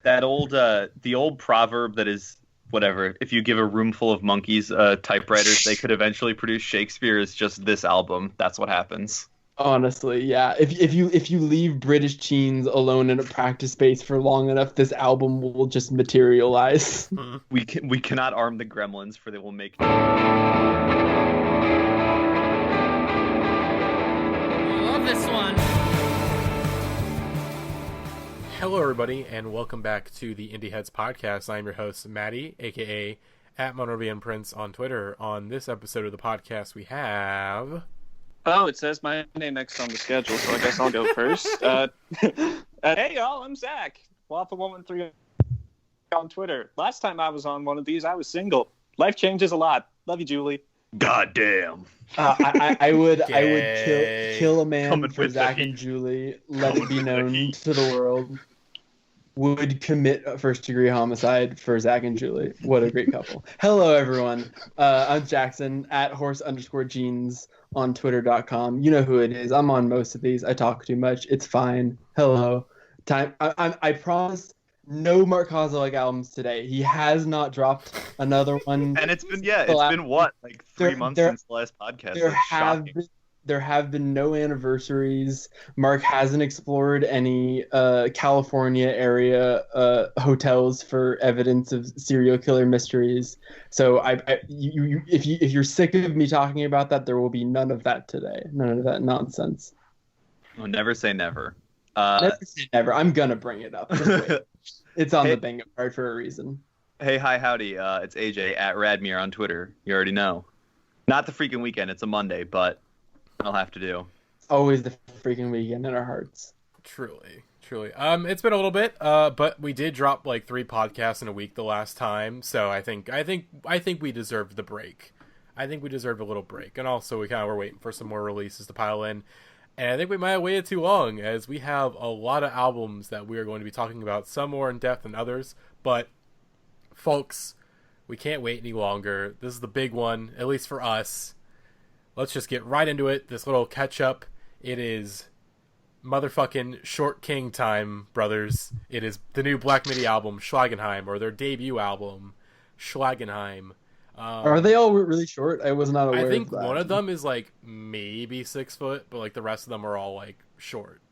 That the old proverb that is whatever. If you give a room full of monkeys typewriters, they could eventually produce Shakespeare. Is just this album. That's what happens. Honestly, yeah. If you leave British teens alone in a practice space for long enough, this album will just materialize. We cannot arm the Gremlins, for they will make. Love this one. Hello, everybody, and welcome back to the Indieheads podcast. I'm your host, Matty, aka at Monrovian Prince on Twitter. On this episode of the podcast, we have. Oh, it says my name next on the schedule, so I guess I'll go first. Hey, y'all, I'm Zach. Waffle113 on Twitter. Last time I was on one of these, I was single. Life changes a lot. Love you, Julie. Goddamn. I would kill a man Coming for with the Zach heat. and Julie. Let Coming it be with the known heat. to the world. Would commit a first-degree homicide for Zach and Julie. What a great couple. Hello, everyone. I'm Jackson, at horse_jeans on twitter.com. You know who it is. I'm on most of these. I talk too much. It's fine. Hello. I promise no Mark Kozolek albums today. He has not dropped another one. And it's been what, like 3 months since the last podcast. There have been no anniversaries. Mark hasn't explored any California area hotels for evidence of serial killer mysteries. So if you're sick of me talking about that, there will be none of that today. None of that nonsense. Oh, never say never. Never say never. I'm gonna bring it up. Just wait. It's on the bingo card for a reason. Hey, hi, howdy. It's AJ at Radmir on Twitter. You already know. Not the freaking weekend. It's a Monday, but I'll have to do. Always the freaking weekend in our hearts. Truly. It's been a little bit, but we did drop like 3 podcasts in a week the last time, so I think we deserved the break. I think we deserved a little break, and also we kind of were waiting for some more releases to pile in, and I think we might have waited too long, as we have a lot of albums that we are going to be talking about, some more in depth than others, but folks, we can't wait any longer. This is the big one, at least for us. Let's just get right into it. This little catch-up. It is motherfucking Short King time, brothers. It is the new Black Midi album, Schlagenheim, or their debut album, Schlagenheim. Are they all really short? I was not aware I think of that. one of them is like maybe 6 foot, but like the rest of them are all like short.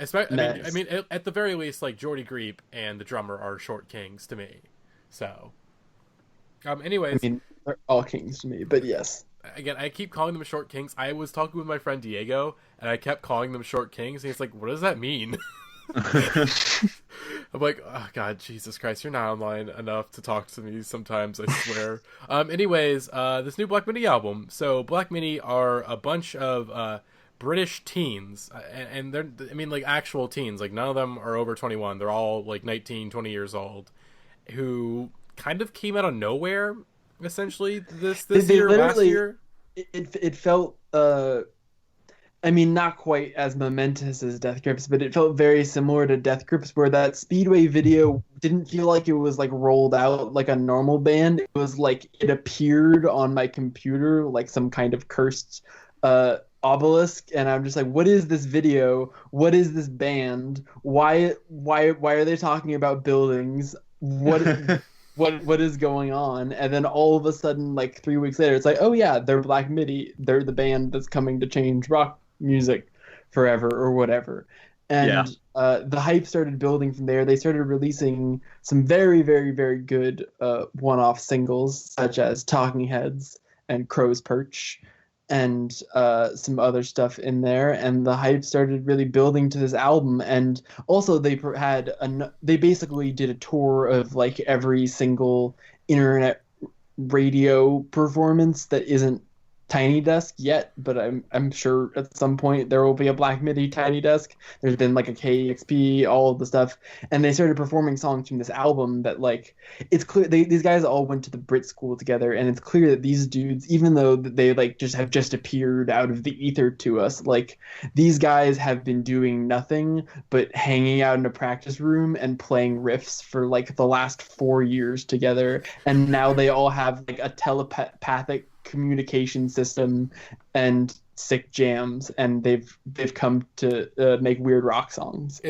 Nice. I mean, at the very least, like Jordy Greep and the drummer are Short Kings to me. So, anyways. I mean, they're all kings to me, but yes. Again, I keep calling them Short Kings. I was talking with my friend Diego, and I kept calling them Short Kings, and he's like, what does that mean? I'm like, oh god, Jesus Christ, you're not online enough to talk to me sometimes, I swear. Anyways, this new Black Midi album. So, Black Midi are a bunch of British teens, and they're, I mean, like, actual teens. Like, none of them are over 21. They're all, like, 19, 20 years old, who kind of came out of nowhere, essentially, this year, last year. It felt, I mean, not quite as momentous as Death Grips, but it felt very similar to Death Grips, where that Speedway video didn't feel like it was, like, rolled out like a normal band. It was like it appeared on my computer like some kind of cursed obelisk, and I'm just like, what is this video? What is this band? Why are they talking about buildings? What is going on? And then all of a sudden, like 3 weeks later, it's like, oh yeah, they're Black Midi. They're the band that's coming to change rock music forever or whatever. And the hype started building from there. They started releasing some very, very, very good one-off singles, such as Talking Heads and Crow's Perch, and some other stuff in there, and the hype started really building to this album. And also they basically did a tour of like every single internet radio performance that isn't Tiny Desk yet, but I'm sure at some point there will be a Black Midi Tiny Desk. There's been like a KEXP, all of the stuff, and they started performing songs from this album that, like, it's clear these guys all went to the Brit school together, and it's clear that these dudes, even though they like have just appeared out of the ether to us, like, these guys have been doing nothing but hanging out in a practice room and playing riffs for like the last 4 years together, and now they all have like a telepathic communication system and sick jams, and they've come to make weird rock songs.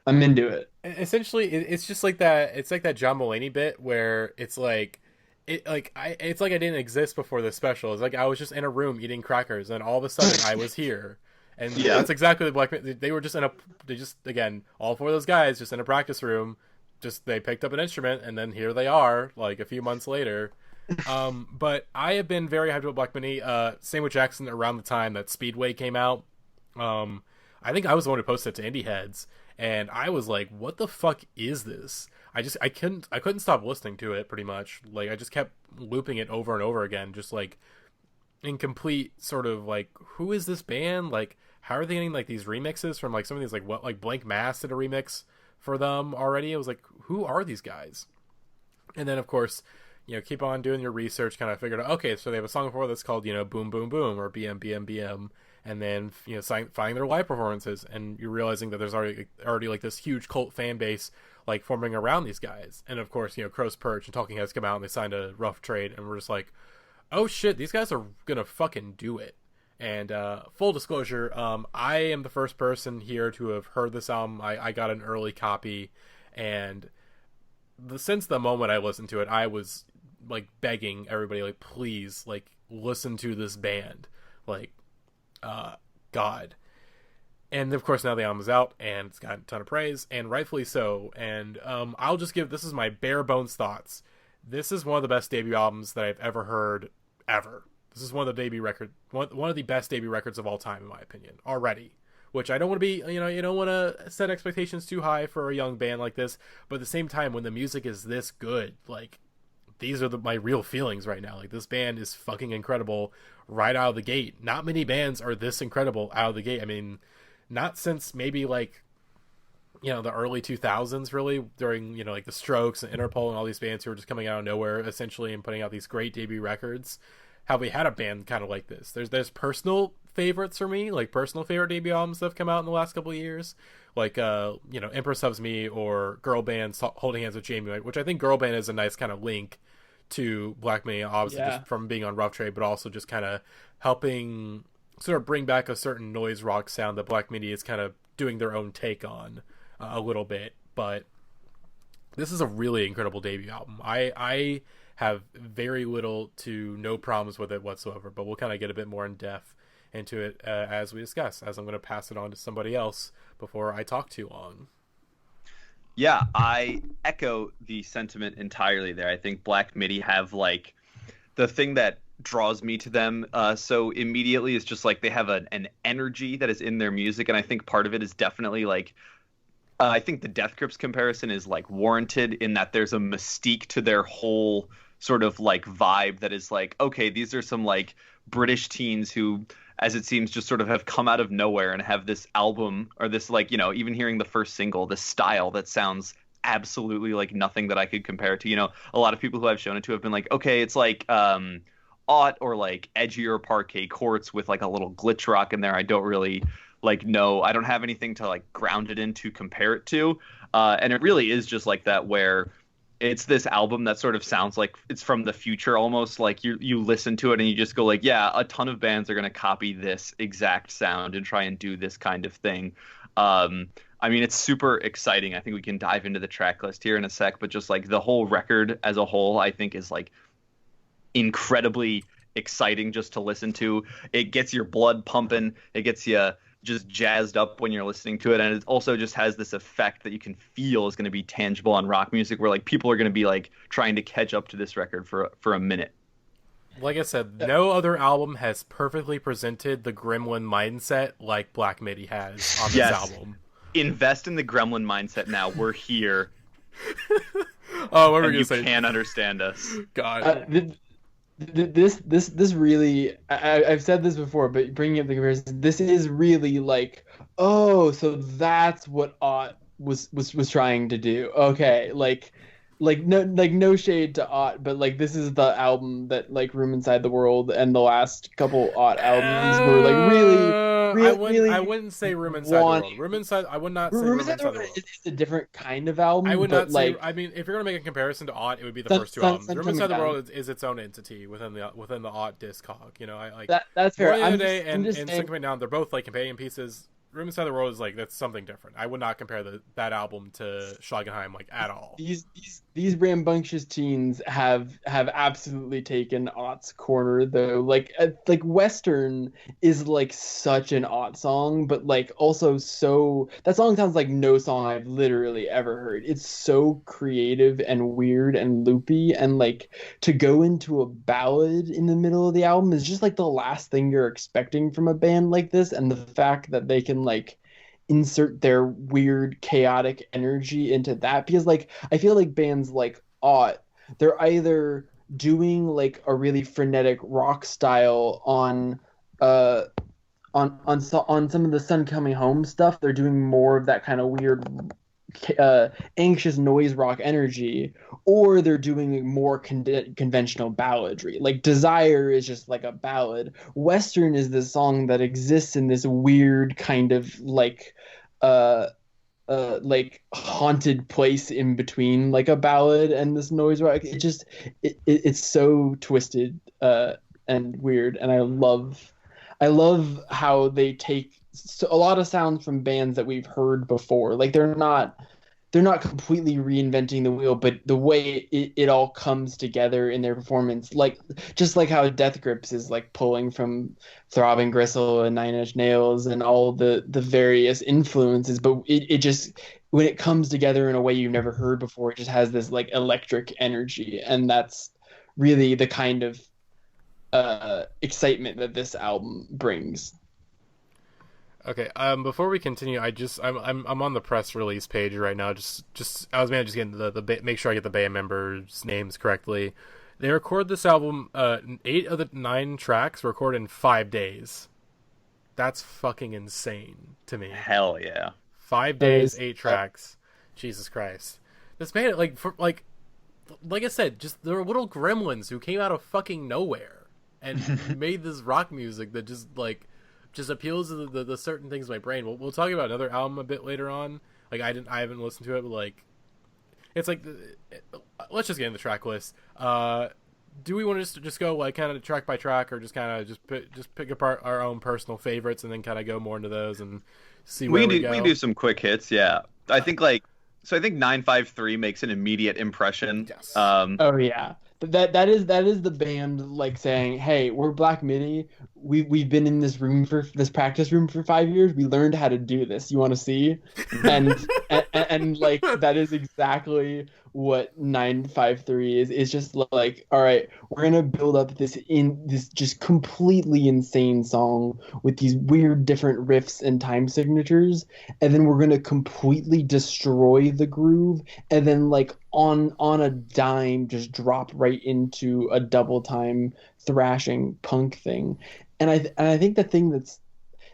I'm into it. Essentially, it's just like that. It's like that John Mulaney bit where it's like, it's like I didn't exist before this special. It's like I was just in a room eating crackers, and all of a sudden I was here, and that's exactly the Black. They were just again, all four of those guys just in a practice room. Just they picked up an instrument, and then here they are, like a few months later. But I have been very hyped about Black Midi. Same with Jackson around the time that Speedway came out. I think I was the one who posted it to Indieheads, and I was like, "What the fuck is this?" I couldn't stop listening to it. Pretty much, like I just kept looping it over and over again, just like in complete sort of like, who is this band? Like, how are they getting like these remixes from like some of these like Blank Mass did a remix for them already? It was like, who are these guys? And then of course, keep on doing your research, kind of figured out, okay, so they have a song before that's called, Boom Boom Boom or BM BM BM, and then, finding their live performances, and you're realizing that there's already like this huge cult fan base, like, forming around these guys. And of course, Crow's Perch and Talking Heads come out and they signed a rough trade, and we're just like, oh shit, these guys are gonna fucking do it. And full disclosure, I am the first person here to have heard this album. I got an early copy, and since the moment I listened to it, I was like begging everybody, like, please, like, listen to this band, like, God. And of course now the album is out and it's got a ton of praise, and rightfully so. And I'll just this is my bare bones thoughts. This is one of the best debut albums that I've ever heard, ever. This is one of the best debut records of all time, in my opinion, already. Which I don't want to be, you don't want to set expectations too high for a young band like this, but at the same time, when the music is this good, like, these are my real feelings right now. Like, this band is fucking incredible right out of the gate. Not many bands are this incredible out of the gate. I mean, not since maybe, like, the early 2000s, really, during, like, the Strokes and Interpol and all these bands who were just coming out of nowhere, essentially, and putting out these great debut records. Have we had a band kind of like this? There's personal favorites for me, like personal favorite debut albums that have come out in the last couple of years, like Empress Loves Me or Girl Band Holding Hands with Jamie, which I think Girl Band is a nice kind of link to Black Midi, obviously, just from being on Rough Trade, but also just kind of helping sort of bring back a certain noise rock sound that Black Midi is kind of doing their own take on a little bit. But this is a really incredible debut album. I have very little to no problems with it whatsoever, but we'll kind of get a bit more in depth into it as we discuss, as I'm going to pass it on to somebody else before I talk too long. Yeah, I echo the sentiment entirely there. I think Black Midi have, like, the thing that draws me to them so immediately is just, like, they have an energy that is in their music, and I think part of it is definitely, like, I think the Death Grips comparison is, like, warranted in that there's a mystique to their whole sort of, like, vibe that is like, okay, these are some, like, British teens who, as it seems, just sort of have come out of nowhere and have this album, or this, like, even hearing the first single, this style that sounds absolutely like nothing that I could compare it to. A lot of people who I've shown it to have been like, okay, it's like aught or like edgier Parquet Courts with like a little glitch rock in there. I don't really like know. I don't have anything to like ground it in to compare it to. And it really is just like that, where it's this album that sort of sounds like it's from the future almost. Like you listen to it and you just go like, yeah, a ton of bands are going to copy this exact sound and try and do this kind of thing. I mean, it's super exciting. I think we can dive into the track list here in a sec, but just like the whole record as a whole, I think is like incredibly exciting just to listen to. It gets your blood pumping. It gets you just jazzed up when you're listening to it, and it also just has this effect that you can feel is going to be tangible on rock music, where like people are going to be like trying to catch up to this record for a minute. Like I said, no other album has perfectly presented the Gremlin mindset like Black Midi has on this album. Invest in the Gremlin mindset now. We're here. Oh, what were you saying? You can't understand us. God. This really, I've said this before, but bringing up the comparison, this is really like, oh, so that's what Aught was trying to do. Okay, no shade to Aught, but like this is the album that like Room Inside the World and the last couple Aught albums were like really. I wouldn't say Room Inside the World. Room Inside, I would not say Room Inside the World. It's a different kind of album. I would not say. I mean, if you're gonna make a comparison to Aught, it would be the first two albums. Room Inside the World is its own entity within the Aught discog. I like that's fair. The other day and Syncopate Down, they're both like companion pieces. Room Inside the World is like, that's something different. I would not compare that album to Schlagenheim like at all. These rambunctious teens have absolutely taken Ott's corner though. Like Western is like such an Ott song, but like also so that song sounds like no song I've literally ever heard. It's so creative and weird and loopy, and like to go into a ballad in the middle of the album is just like the last thing you're expecting from a band like this, and the fact that they can like insert their weird chaotic energy into that, because like I feel like bands like Ought, they're either doing like a really frenetic rock style on some of the Sun Coming Home stuff, they're doing more of that kind of weird anxious noise rock energy, or they're doing more conventional balladry. Like Desire is just like a ballad. Western is this song that exists in this weird kind of like haunted place in between like a ballad and this noise rock. It's so twisted and weird, and I love how they take a lot of sounds from bands that we've heard before. Like they're not completely reinventing the wheel, but the way it all comes together in their performance, like just like how Death Grips is like pulling from Throbbing Gristle and Nine Inch Nails and all the various influences, but it just, when it comes together in a way you've never heard before, it just has this like electric energy, and that's really the kind of excitement that this album brings. Okay. Before we continue, I'm on the press release page right now. Just I was getting the make sure I get the band members' names correctly. They record this album. 8 of the 9 tracks were recorded in 5 days. That's fucking insane to me. Hell yeah. 5 days, 8 tracks. Jesus Christ. This band, like I said, just they're little gremlins who came out of fucking nowhere and made this rock music that just appeals to the certain things in my brain. We'll talk about another album a bit later on. Like I haven't listened to it, but like it's like let's just get in the track list. Do we want to just go like kind of track by track, or just kind of just pick apart our own personal favorites and then kind of go more into those and see where we go? We can do some quick hits. Yeah, I think I think 953 makes an immediate impression. Yes. Oh yeah. That is the band like saying, "Hey, we're Black Midi. We've been in this practice room for 5 years. We learned how to do this. You want to see?" And like that is exactly what 953 is. It's just like, all right, we're gonna build up this just completely insane song with these weird different riffs and time signatures, and then we're gonna completely destroy the groove, and then like on a dime just drop right into a double time thrashing punk thing. And I think the thing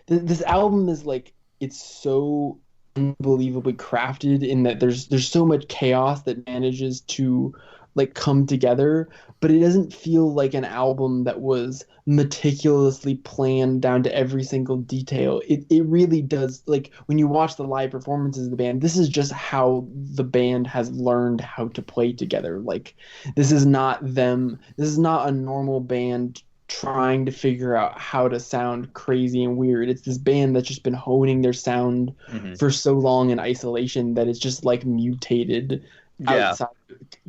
this album is like, it's so unbelievably crafted in that there's so much chaos that manages to like come together, but it doesn't feel like an album that was meticulously planned down to every single detail. It really does, like when you watch the live performances of the band, this is just how the band has learned how to play together. Like this is not a normal band trying to figure out how to sound crazy and weird. It's this band that's just been honing their sound for so long in isolation that it's just like mutated outside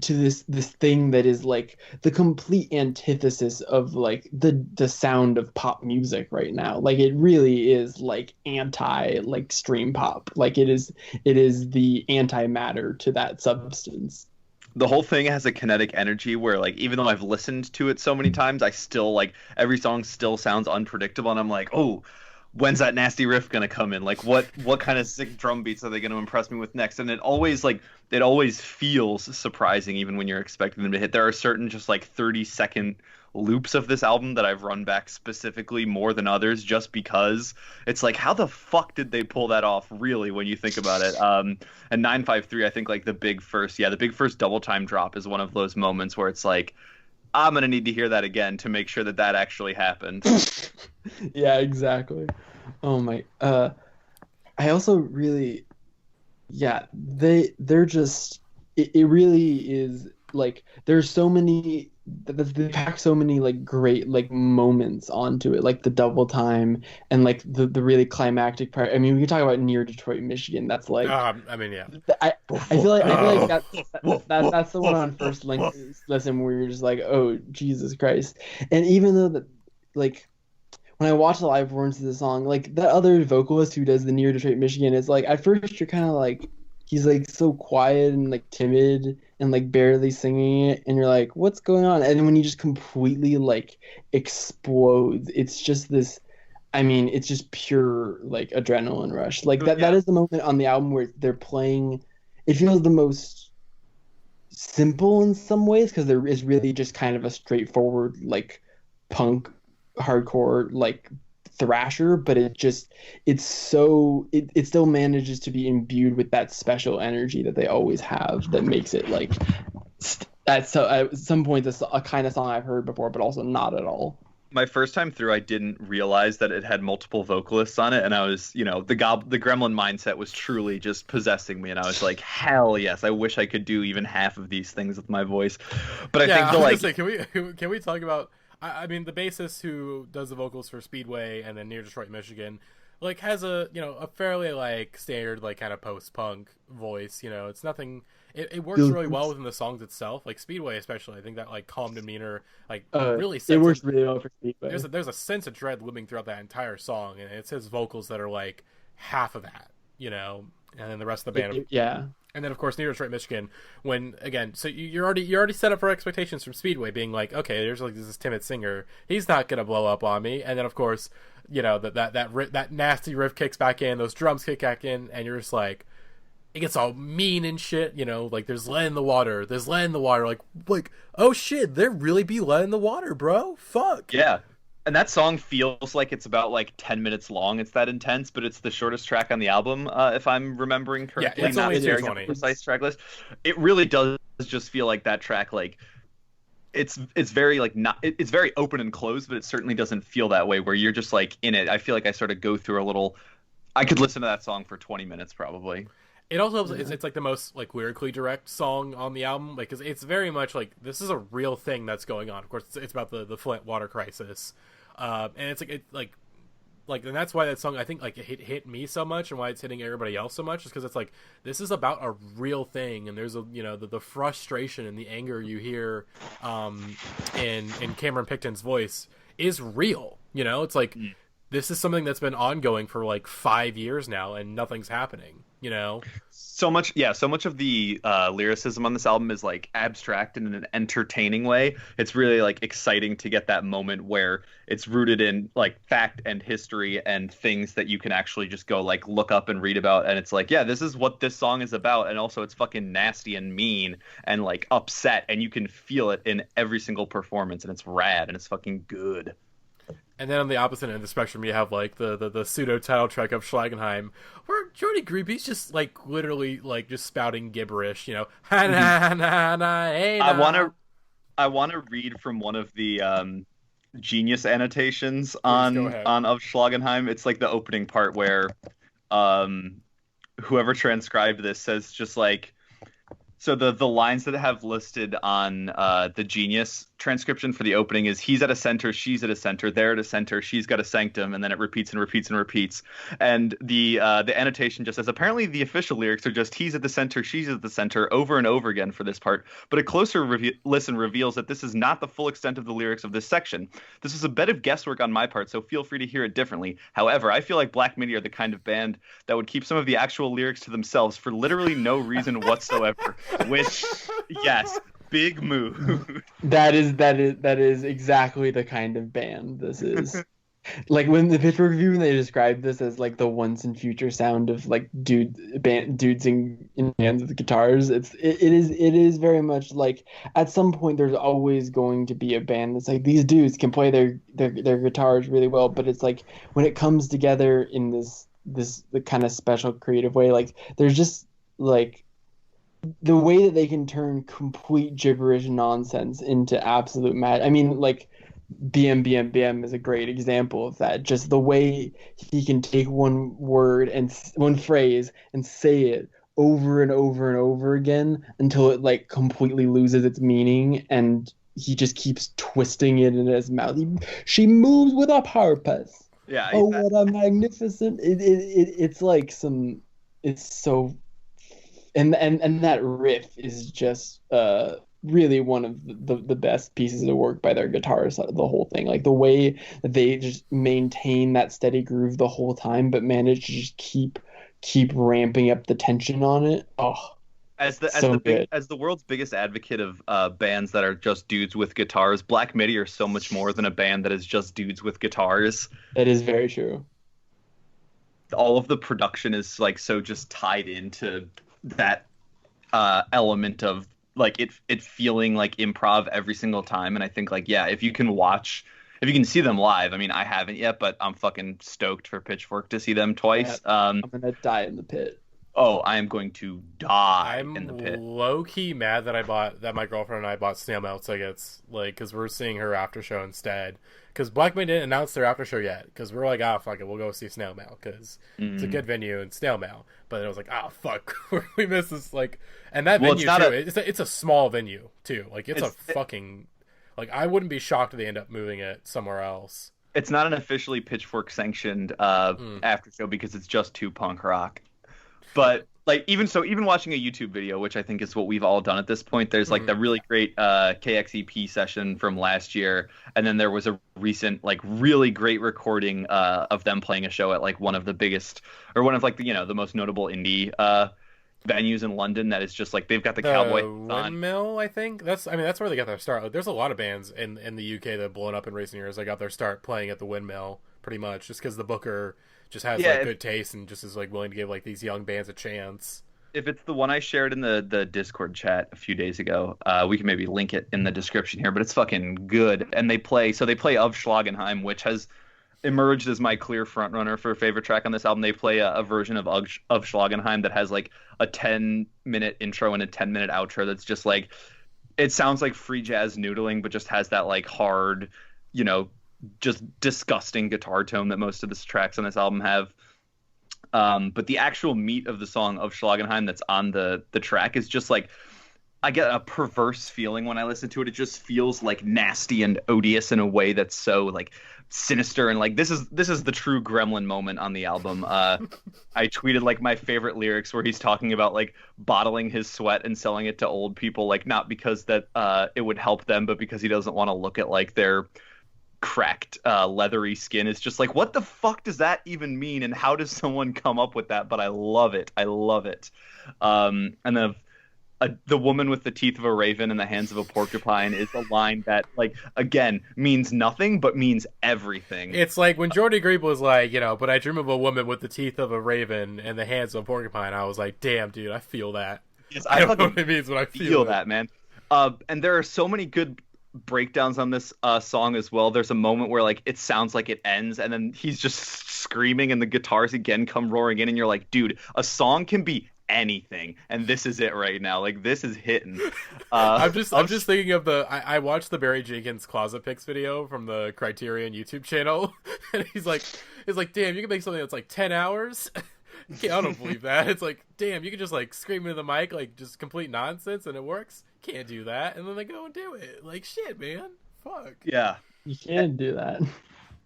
to this thing that is like the complete antithesis of like the sound of pop music right now. Like it really is like anti like stream pop. Like it is the antimatter to that substance. The whole thing has a kinetic energy where, like, even though I've listened to it so many times, I still, like, every song still sounds unpredictable, and I'm like, oh, when's that nasty riff gonna come in? Like, what kind of sick drum beats are they gonna impress me with next? And it always feels surprising, even when you're expecting them to hit. There are certain just, like, 30-second loops of this album that I've run back specifically more than others, just because it's like, how the fuck did they pull that off, really, when you think about it? And 953, I think like the big first double time drop is one of those moments where it's like, I'm gonna need to hear that again to make sure that actually happened. Yeah, exactly. Oh my. I also really, they're just. It really is like there's so many they pack so many like great like moments onto it, like the double time and like the really climactic part. I mean, we can talk about Near Detroit, Michigan. That's like I mean, yeah. I feel like that's the one on first listen where you're just like, oh Jesus Christ. And even though that, like, when I watch the live performance of the song, like that other vocalist who does the Near Detroit, Michigan, is like at first you're kind of like he's like so quiet and like timid and like barely singing it, and you're like, what's going on? And then when he just completely like explodes, it's just this. I mean, it's just pure like adrenaline rush. Like that is the moment on the album where they're playing. It feels the most simple in some ways because there is really just kind of a straightforward like punk hardcore like thrasher, but it still manages to be imbued with that special energy that they always have that makes it like at some point this a kind of song I've heard before, but also not at all. My first time through, I didn't realize that it had multiple vocalists on it, and I was, the Gremlin mindset was truly just possessing me, and I was like, hell yes, I wish I could do even half of these things with my voice. But I think can we talk about? I mean, the bassist who does the vocals for Speedway and then Near Detroit, Michigan, like has a fairly like standard like kind of post punk voice. It's nothing. It works really well within the songs itself, like Speedway especially. I think that like calm demeanor like really it works really well for Speedway. There's a sense of dread looming throughout that entire song, and it's his vocals that are like half of that, and then the rest of the band. And then of course Near Detroit, Michigan. When again, so you're already set up for expectations from Speedway, being like, okay, there's like this timid singer, he's not gonna blow up on me, and then of course that nasty riff kicks back in, those drums kick back in, and you're just like. It gets all mean and shit, like there's lead in the water, like oh shit, there really be lead in the water, bro. Fuck. Yeah. And that song feels like it's about like 10 minutes long. It's that intense, but it's the shortest track on the album, if I'm remembering correctly. Yeah, it's not only sharing a precise track list. It really does just feel like that track, like it's very like not it's very open and closed, but it certainly doesn't feel that way where you're just like in it. I feel like I sort of go through a little. I could listen to that song for 20 minutes probably. It also helps, it's like the most like lyrically direct song on the album, like cause it's very much like this is a real thing that's going on. Of course, it's about the Flint water crisis, and it's like and that's why that song I think like it hit me so much, and why it's hitting everybody else so much is because it's like this is about a real thing, and there's a the frustration and the anger you hear in Cameron Picton's voice is real. It's like this is something that's been ongoing for like 5 years now, and nothing's happening. So much of the lyricism on this album is like abstract in an entertaining way. It's really like exciting to get that moment where it's rooted in like fact and history and things that you can actually just go like look up and read about, and it's like, yeah, this is what this song is about, and also it's fucking nasty and mean and like upset, and you can feel it in every single performance, and it's rad and it's fucking good. And then on the opposite end of the spectrum, you have like the pseudo title track of Schlagenheim, where Jordy Creepy's just like literally like just spouting gibberish, I want to read from one of the Genius annotations on of Schlagenheim. It's like the opening part where whoever transcribed this says just like. So the lines that have listed on the Genius transcription for the opening is he's at a center, she's at a center, they're at a center, she's got a sanctum, and then it repeats and repeats and repeats. And the annotation just says apparently the official lyrics are just he's at the center, she's at the center over and over again for this part. But a closer listen reveals that this is not the full extent of the lyrics of this section. This is a bit of guesswork on my part, so feel free to hear it differently. However, I feel like Black Midi are the kind of band that would keep some of the actual lyrics to themselves for literally no reason whatsoever. Which, yes, big move. That is exactly the kind of band this is. Like when the Pitchfork Review, when they described this as like the once and future sound of like dudes in bands with guitars, it is very much like at some point there's always going to be a band that's like these dudes can play their guitars really well, but it's like when it comes together in this the kind of special creative way, like there's just like the way that they can turn complete gibberish nonsense into absolute mad. I mean, like BM is a great example of that. Just the way he can take one word and one phrase and say it over and over and over again until it like completely loses its meaning, and he just keeps twisting it in his mouth. She moves with a purpose. Yeah. Oh, what a magnificent! It's like some. It's so, and that riff is just really one of the best pieces of work by their guitarists. The whole thing, like the way that they just maintain that steady groove the whole time, but manage to just keep ramping up the tension on it. Oh. As the world's biggest advocate of bands that are just dudes with guitars, Black Midi are so much more than a band that is just dudes with guitars. That is very true. All of the production is like so just tied into that element of like it feeling like improv every single time. And I think like if you can see them live. I mean, I haven't yet, but I'm fucking stoked for Pitchfork to see them twice. I'm gonna die in the pit. Oh, I am going to die in the pit. I'm low-key mad that my girlfriend and I bought Snail Mail tickets, like, because we're seeing her after show instead. Because Black Maid didn't announce their after show yet, because we're like, fuck it, we'll go see Snail Mail, because it's a good venue and Snail Mail. But it was like, fuck, we missed this, like, and that venue, too, it's a small venue, too. Like, it's a fucking, like, I wouldn't be shocked if they end up moving it somewhere else. It's not an officially Pitchfork-sanctioned after show, because it's just too punk rock. But like even watching a YouTube video, which I think is what we've all done at this point, there's like the really great KXEP session from last year, and then there was a recent like really great recording of them playing a show at like one of the biggest or one of like the most notable indie venues in London. That is just like they've got the cowboy Windmill. I think that's where they got their start. Like, there's a lot of bands in the UK that have blown up in recent years. They got their start playing at the Windmill pretty much, just because the booker just has like good taste and just is like willing to give like these young bands a chance. If it's the one I shared in the Discord chat a few days ago, we can maybe link it in the description here, but it's fucking good. And they play Of Schlagenheim, which has emerged as my clear frontrunner for favorite track on this album. They play a version of Schlagenheim that has like a 10-minute intro and a 10-minute outro that's just like, it sounds like free jazz noodling, but just has that like hard, just disgusting guitar tone that most of the tracks on this album have. But the actual meat of the song Of Schlagenheim that's on the track is just like, I get a perverse feeling when I listen to it. It just feels like nasty and odious in a way that's so like sinister, and like this is the true Gremlin moment on the album. I tweeted like my favorite lyrics where he's talking about like bottling his sweat and selling it to old people, like not because that it would help them, but because he doesn't want to look at like their cracked leathery skin. Is just like, what the fuck does that even mean, and how does someone come up with that? But I love it. And then the woman with the teeth of a raven and the hands of a porcupine is a line that like again means nothing but means everything. It's like when Jordy Grebe was like, but I dream of a woman with the teeth of a raven and the hands of a porcupine. I was like, damn dude, I feel that. Yes, I don't know what it means, but I feel that, man. And there are so many good breakdowns on this song as well. There's a moment where like it sounds like it ends and then he's just screaming and the guitars again come roaring in and you're like, dude, a song can be anything and this is it right now. Like this is hitting. I'm just thinking of I watched the Barry Jenkins Closet Picks video from the Criterion YouTube channel and he's like damn, you can make something that's like 10 hours. I don't believe that. It's like, damn, you can just like scream into the mic like just complete nonsense and it works. Can't do that. And then they go and do it. Like, shit, man. Fuck. Yeah. You can't do that.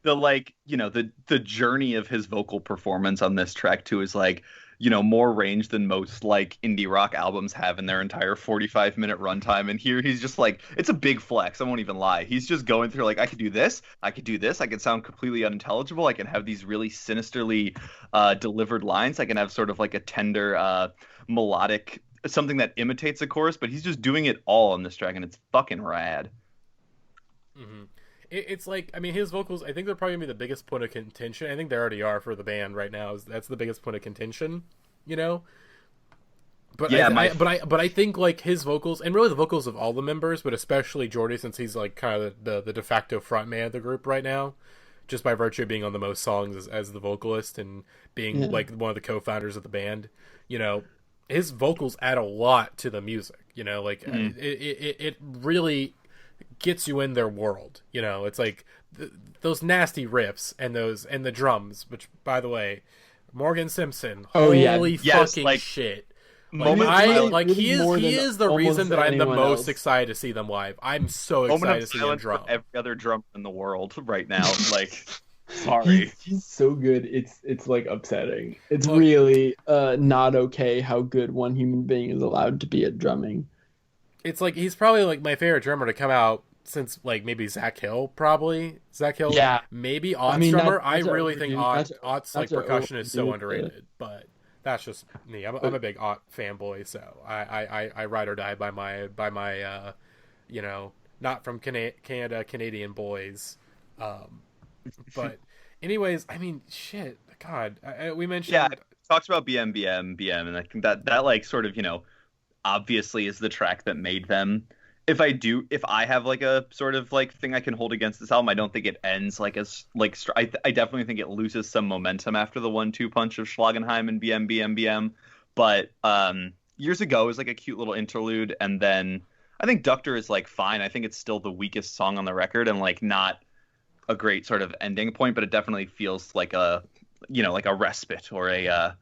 The like, the journey of his vocal performance on this track too is like, more range than most like indie rock albums have in their entire 45-minute runtime. And here he's just like, it's a big flex. I won't even lie. He's just going through like, I could do this. I could do this. I could sound completely unintelligible. I can have these really sinisterly delivered lines. I can have sort of like a tender melodic, something that imitates a chorus, but he's just doing it all on this track, and it's fucking rad. Mm-hmm. It's like, I mean, his vocals, I think they're probably gonna be the biggest point of contention. I think they already are for the band right now. That's the biggest point of contention, But yeah, I think like his vocals, and really the vocals of all the members, but especially Jordy, since he's like kind of the de facto frontman of the group right now, just by virtue of being on the most songs as the vocalist and being like one of the co-founders of the band, his vocals add a lot to the music, it really gets you in their world. It's like those nasty riffs and the drums, which by the way, Morgan Simpson, holy fucking shit. He is the reason that I'm the most excited to see them live. I'm so excited to see him drum. Every other drummer in the world right now, like, sorry, he's so good. It's like upsetting. It's really not okay how good one human being is allowed to be at drumming. It's like he's probably like my favorite drummer to come out since like maybe Zach Hill, Yeah, maybe Ott's drummer. I really think Ott's like percussion is so underrated, but that's just me. I'm a big Ott fanboy, so I ride or die by my not from Canada Canadian boys. But anyways, I mean, shit, God, we mentioned talks about BM, and I think that like sort of obviously is the track that made them. If I have like a sort of like thing I can hold against this album, I don't think it ends like as like I definitely think it loses some momentum after the 1-2 punch of Schlagenheim and BM. But years ago it was like a cute little interlude, and then I think Ductor is like fine. I think it's still the weakest song on the record and like not a great sort of ending point, but it definitely feels like a like a respite or a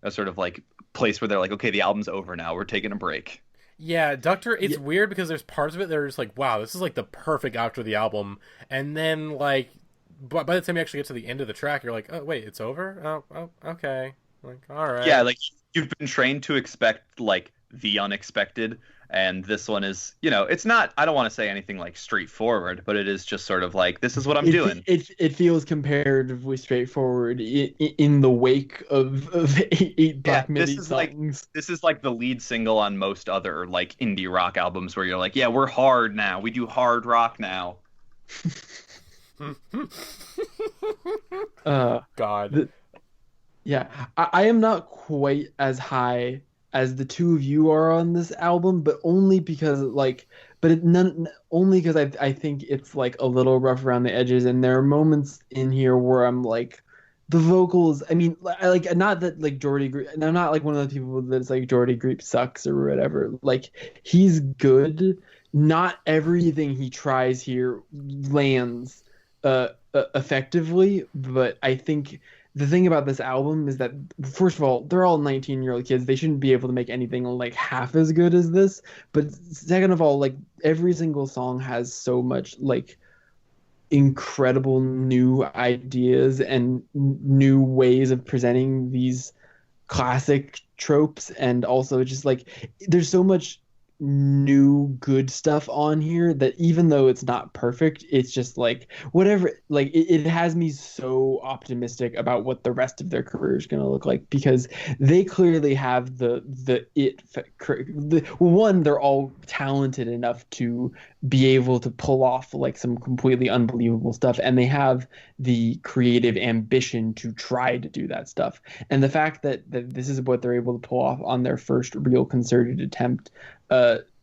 sort of like place where they're like, okay, the album's over now, we're taking a break. Yeah, Ductor, it's weird because there's parts of it that are just like, wow, this is like the perfect outro of the album, and then like by the time you actually get to the end of the track, you're like, oh wait, it's over? Oh okay, like, all right. Yeah, like you've been trained to expect like the unexpected, and this one is, it's not, I don't want to say anything like straightforward, but it is just sort of like, this is what I'm doing. It feels comparatively straightforward in the wake of eight Black Midi songs. This is like the lead single on most other like indie rock albums where you're like, yeah, we're hard now. We do hard rock now. God. Yeah, I am not quite as high as the two of you are on this album, but only because only because I think it's like a little rough around the edges, and there are moments in here where I'm like, the vocals. I mean, I like, not that like Jordy Group, and I'm not like one of the people that's like Jordy Group sucks or whatever. Like, he's good. Not everything he tries here lands effectively, but I think the thing about this album is that, first of all, they're all 19-year-old kids. They shouldn't be able to make anything like half as good as this. But second of all, like, every single song has so much like incredible new ideas and new ways of presenting these classic tropes, and also just like there's so much new good stuff on here that even though it's not perfect, it's just like whatever, like it has me so optimistic about what the rest of their career is going to look like, because they clearly have one, they're all talented enough to be able to pull off like some completely unbelievable stuff, and they have the creative ambition to try to do that stuff. And the fact that this is what they're able to pull off on their first real concerted attempt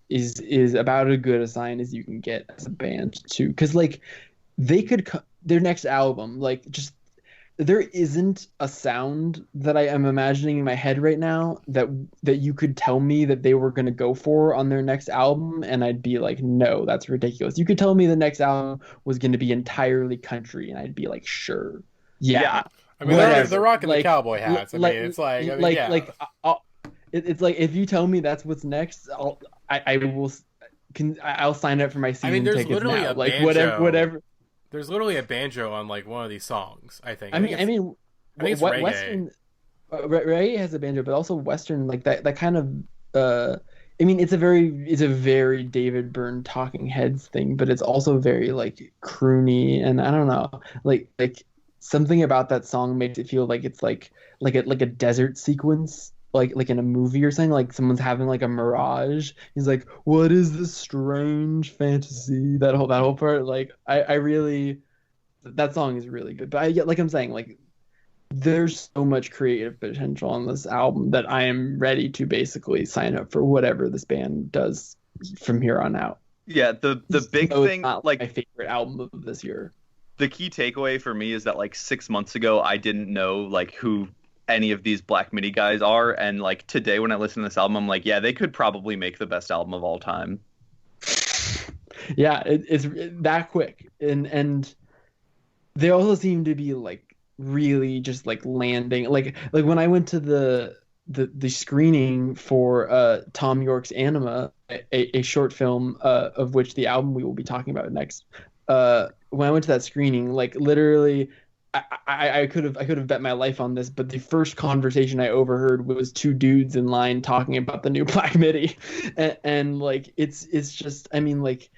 is about as good a sign as you can get as a band too, because like they could their next album, like, just there isn't a sound that I am imagining in my head right now that you could tell me that they were going to go for on their next album, and I'd be like, no, that's ridiculous. You could tell me the next album was going to be entirely country, and I'd be like, sure, yeah. I mean, they're rocking the cowboy hats. I mean, it's like, it's like, if you tell me that's what's next, I'll sign up for my season. I mean, there's tickets literally now. a like banjo. whatever. There's literally a banjo on like one of these songs, I think. I think it's reggae. Western reggae has a banjo, but also Western, like that kind of. I mean, it's a very David Byrne Talking Heads thing, but it's also very like croony, and I don't know, like something about that song makes it feel like it's like a desert sequence. Like in a movie or something, like someone's having like a mirage. He's like, what is this strange fantasy? That whole part, like I really, that song is really good. But like I'm saying, like there's so much creative potential on this album that I am ready to basically sign up for whatever this band does from here on out. Yeah, the big thing, not like my favorite album of this year. The key takeaway for me is that like 6 months ago I didn't know like who any of these Black Midi guys are, and like today when I listen to this album, I'm like, yeah, they could probably make the best album of all time. Yeah, it's that quick, and they also seem to be like really just like landing, like when I went to the the screening for Thom Yorke's Anima, a short film of which the album we will be talking about next. When I went to that screening, like literally, I could have bet my life on this, but the first conversation I overheard was two dudes in line talking about the new Black Midi, and like it's just, I mean, like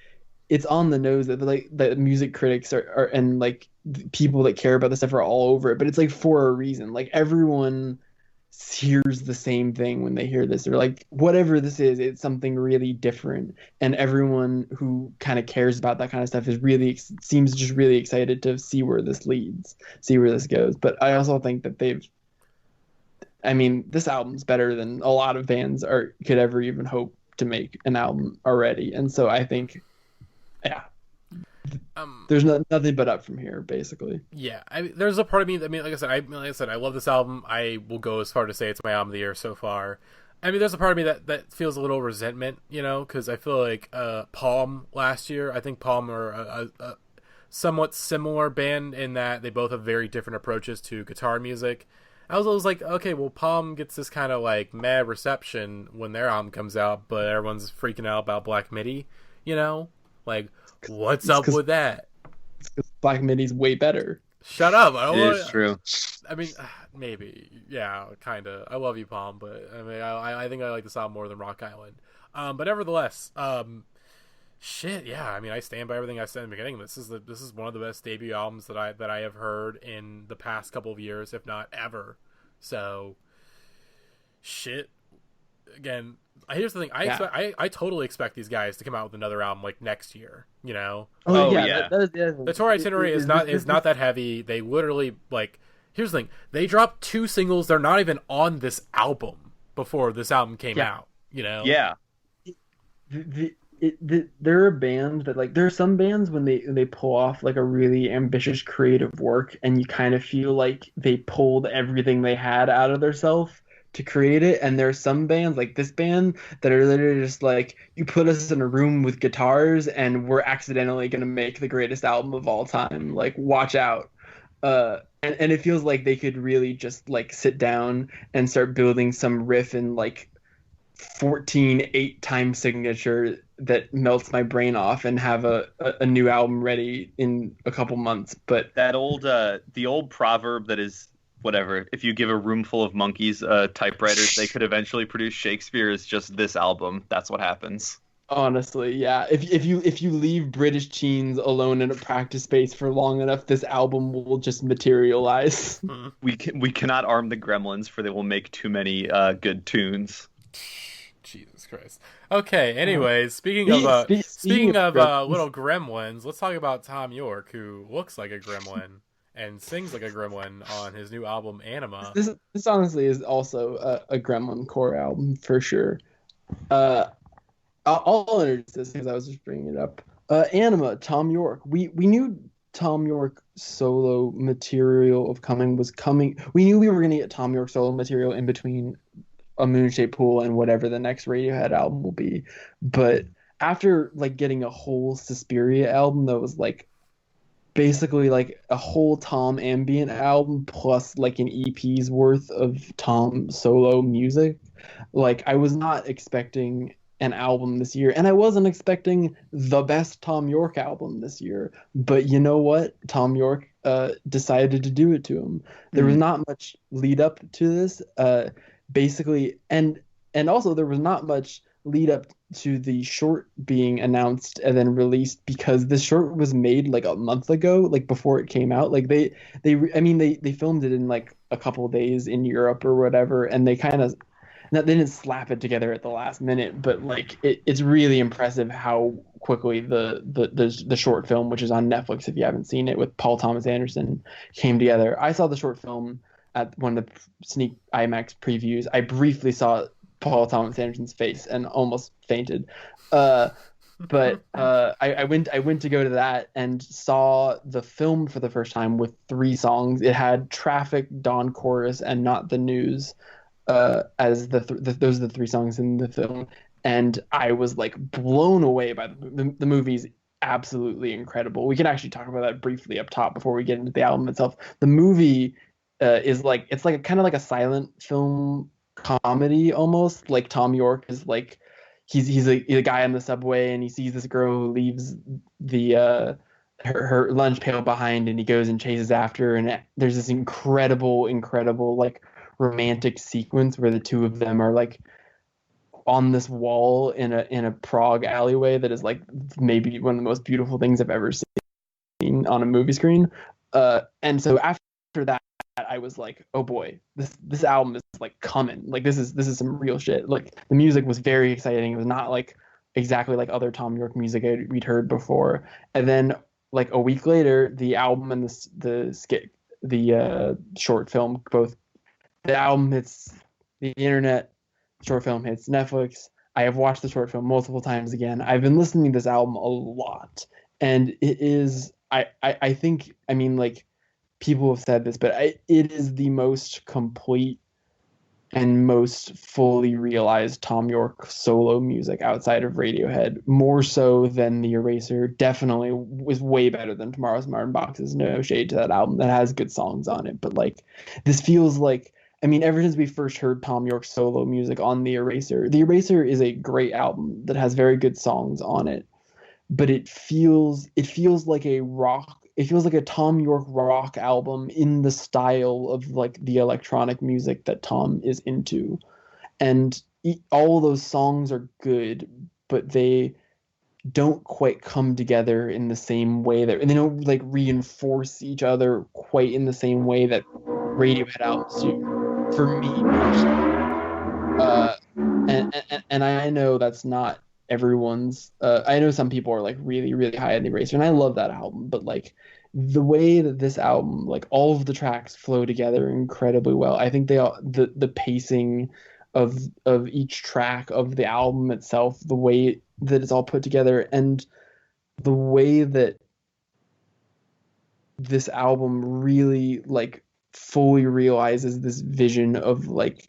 it's on the nose that like the music critics are and like people that care about this stuff are all over it, but it's like for a reason. Like everyone hears the same thing when they hear this. They're like, whatever this is, it's something really different. And everyone who kind of cares about that kind of stuff is really seems just really excited to see where this leads, see where this goes. But I also think that I mean, this album's better than a lot of bands could ever even hope to make an album already. And so I think, yeah. There's nothing but up from here, basically. Yeah, there's a part of me. I mean, like I said, I love this album. I will go as far to say it's my album of the year so far. I mean, there's a part of me that feels a little resentment, you know, because I feel like Palm last year. I think Palm are a somewhat similar band in that they both have very different approaches to guitar music. I was always like, okay, well, Palm gets this kind of like mad reception when their album comes out, but everyone's freaking out about Black Midi, you know, like. What's up with that? Because Black Midi's way better. Shut up! It's true. I mean, maybe, yeah, kind of. I love you, Palm, but I mean, I think I like this album more than Rock Island. But nevertheless, shit, yeah. I mean, I stand by everything I said in the beginning. This is one of the best debut albums that I have heard in the past couple of years, if not ever. So, shit. Again, here's the thing. I totally expect these guys to come out with another album like next year. You know? Oh yeah. The tour itinerary is not that heavy. They literally like. Here's the thing. They dropped 2 singles. They're not even on this album before this album came out. You know? Yeah. They're a band that like there are some bands when they pull off like a really ambitious creative work and you kind of feel like they pulled everything they had out of themselves to create it, and there are some bands like this band that are literally just like, you put us in a room with guitars and we're accidentally going to make the greatest album of all time, like watch out. And it feels like they could really just like sit down and start building some riff in like 14 8-time signature that melts my brain off and have a new album ready in a couple months. But that the old proverb that is, whatever, if you give a room full of monkeys typewriters, they could eventually produce Shakespeare, is just this album. That's what happens. Honestly, yeah. If you leave British teens alone in a practice space for long enough, this album will just materialize. We cannot arm the Gremlins, for they will make too many good tunes. Jesus Christ. Okay. Anyways, speaking of little gremlins, let's talk about Thom Yorke, who looks like a gremlin and sings like a gremlin on his new album Anima. This honestly is also a Gremlin core album for sure. I'll introduce this because I was just bringing it up. Anima, Thom Yorke. We knew Thom Yorke solo material was coming. We knew we were going to get Thom Yorke solo material in between A Moon-Shaped Pool and whatever the next Radiohead album will be. But after like getting a whole Suspiria album that was like basically like a whole Thom ambient album plus like an EP's worth of Thom solo music, like I was not expecting an album this year, and I wasn't expecting the best Thom Yorke album this year. But you know what? Thom Yorke decided to do it to him. There was not much lead up to this, basically, and also there was not much lead up to the short being announced and then released, because this short was made like a month ago, like before it came out. Like they filmed it in like a couple of days in Europe or whatever, and they kind of, they didn't slap it together at the last minute, but like it's really impressive how quickly the short film, which is on Netflix if you haven't seen it, with Paul Thomas Anderson, came together. I saw the short film at one of the sneak IMAX previews. I briefly saw Paul Thomas Anderson's face and almost fainted. But I went to go to that and saw the film for the first time with 3 songs. It had Traffic, Dawn Chorus, and Not the News as those are the 3 songs in the film, and I was like blown away by the movie's absolutely incredible. We can actually talk about that briefly up top before we get into the album itself. The movie is like, it's like kind of like a silent film comedy almost. Like Thom Yorke is like he's a guy on the subway and he sees this girl who leaves the her lunch pail behind and he goes and chases after her, and there's this incredible like romantic sequence where the two of them are like on this wall in a Prague alleyway that is like maybe one of the most beautiful things I've ever seen on a movie screen. And so after that, I was like, oh boy, this album is like coming. Like this is some real shit. Like the music was very exciting. It was not like exactly like other Thom Yorke music we'd heard before. And then like a week later, the album and the short film, both the album hits the internet, short film hits Netflix. I have watched the short film multiple times again. I've been listening to this album a lot, and it is I think, I mean, like people have said this, but it is the most complete and most fully realized Thom Yorke solo music outside of Radiohead, more so than The Eraser. Definitely was way better than Tomorrow's Martin Boxes. No shade to that album that has good songs on it, but like this feels like, I mean, ever since we first heard Thom Yorke's solo music on The Eraser is a great album that has very good songs on it, but it feels like a rock. It feels like a Thom Yorke rock album in the style of like the electronic music that Thom is into, and all those songs are good, but they don't quite come together in the same way and they don't like reinforce each other quite in the same way that Radiohead albums do. For me, and I know that's not everyone's. I know some people are like really really high on The Eraser, and I love that album. But like the way that this album, like all of the tracks flow together incredibly well. I think the pacing of each track of the album itself, the way that it's all put together, and the way that this album really like fully realizes this vision of like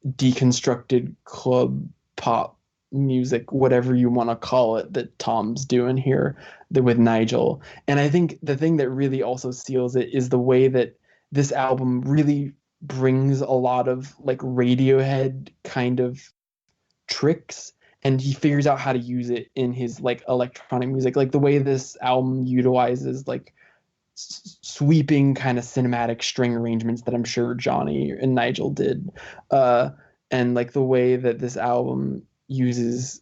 deconstructed club pop music, whatever you want to call it, that Tom's doing here with Nigel. And I think the thing that really also seals it is the way that this album really brings a lot of like Radiohead kind of tricks, and he figures out how to use it in his like electronic music, like the way this album utilizes like sweeping kind of cinematic string arrangements that I'm sure Johnny and Nigel did, and like the way that this album uses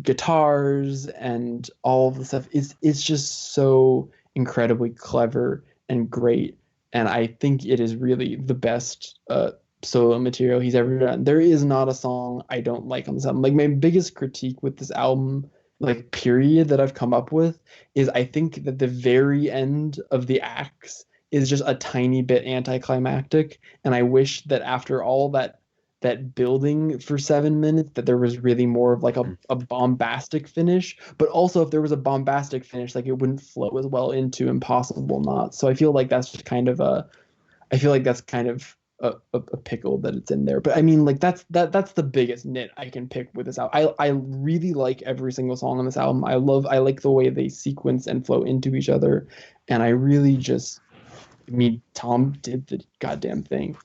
guitars and all of the stuff. It's just so incredibly clever and great, and I think it is really the best solo material he's ever done. There is not a song I don't like on this album. Like my biggest critique with this album, like period, that I've come up with is I think that the very end of the acts is just a tiny bit anticlimactic, and I wish that after all that building for 7 minutes that there was really more of like a bombastic finish. But also if there was a bombastic finish, like it wouldn't flow as well into Impossible Not. So I feel like that's just kind of a pickle that it's in there. But I mean, like that's the biggest nit I can pick with this album. I really like every single song on this album. I like the way they sequence and flow into each other, and I really just, I mean, Thom did the goddamn thing.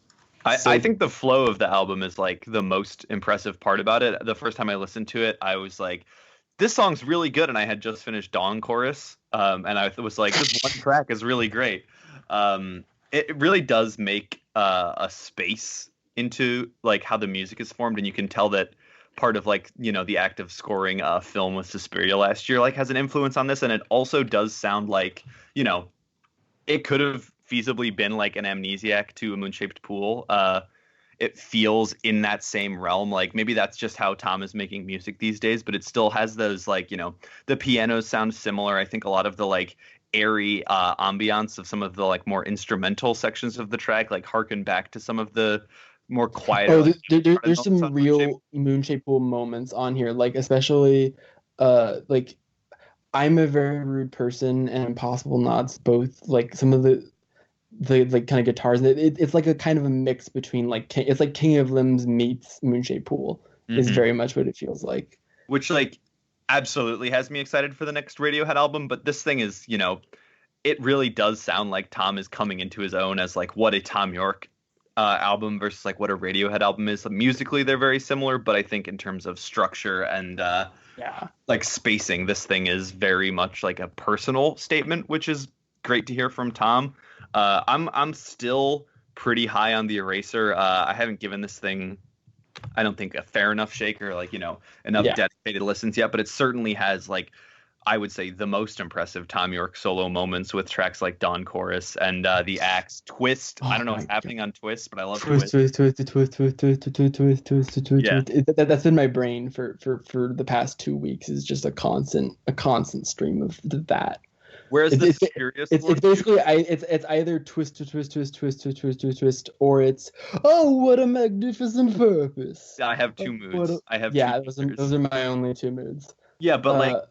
I think the flow of the album is like the most impressive part about it. The first time I listened to it, I was like, this song's really good, and I had just finished Dawn Chorus, and I was like, this one track is really great. It really does make a space into like how the music is formed, and you can tell that part of like, you know, the act of scoring a film with Suspiria last year like has an influence on this. And it also does sound like, you know, it could have feasibly been like an Amnesiac to A Moon-Shaped Pool. It feels in that same realm. Like maybe that's just how Thom is making music these days, but it still has those like, you know, the pianos sound similar. I think a lot of the like airy ambiance of some of the like more instrumental sections of the track like harken back to some of the more quiet. There's some real Moon-Shaped Pool moments on here, like especially like I'm a Very Rude Person and Impossible Nots, both like some of the like kind of guitars. It's like a kind of a mix between like it's like King of Limbs meets Moon-Shaped Pool is very much what it feels like. Which like absolutely has me excited for the next Radiohead album, but this thing is, you know, it really does sound like Thom is coming into his own as like what a Thom Yorke album versus like what a Radiohead album is. Musically, they're very similar, but I think in terms of structure and like spacing, this thing is very much like a personal statement, which is great to hear from Thom. I'm still pretty high on the Eraser. I haven't given this thing, I don't think, a fair enough shake or like, enough dedicated listens yet, but it certainly has like, I would say, the most impressive Thom Yorke solo moments with tracks like Dawn Chorus and the Axe Twist. I don't know what's happening on Twist, but I love Twist. Twist. That's in my brain for the past 2 weeks. Is just a constant stream of that. Whereas it's basically it's either twist, or it's what a magnificent purpose. I have two moods. Those are my only two moods. Yeah, but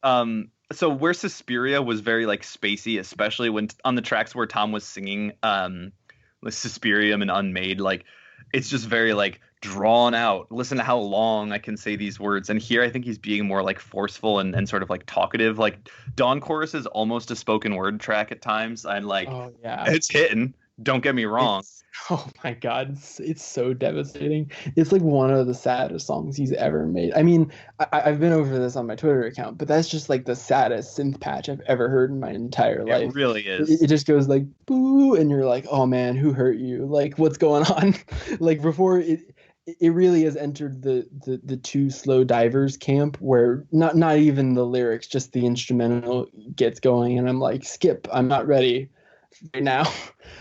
so where Suspiria was very like spacey, especially when on the tracks where Thom was singing Suspirium and Unmade, like it's just very like drawn out. Listen to how long I can say these words. And here I think he's being more like forceful and sort of like talkative. Like Dawn Chorus is almost a spoken word track at times. And like it's hitting. Don't get me wrong. Oh my God, it's so devastating. It's like one of the saddest songs he's ever made. I mean, I've been over this on my Twitter account, but that's just like the saddest synth patch I've ever heard in my entire life. It really is. It just goes like boo, and you're like, oh man, who hurt you? Like, what's going on? Like before it really has entered the two slow divers camp where not even the lyrics, just the instrumental gets going, and I'm like, skip, I'm not ready right now.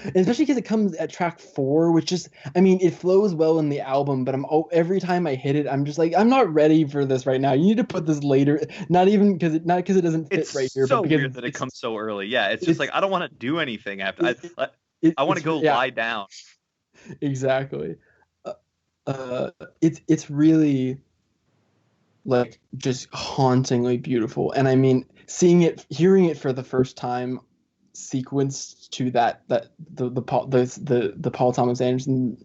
And especially because it comes at track 4, which is, I mean, it flows well in the album, but every time I hit it, I'm just like, I'm not ready for this right now. You need to put this later. Not because it doesn't fit right here. It's so but because weird that it comes so early. Yeah, it's just like I don't want to do anything after. I want to go lie down. Exactly. It's really like just hauntingly beautiful, and I mean, hearing it for the first time sequenced to the Paul Thomas Anderson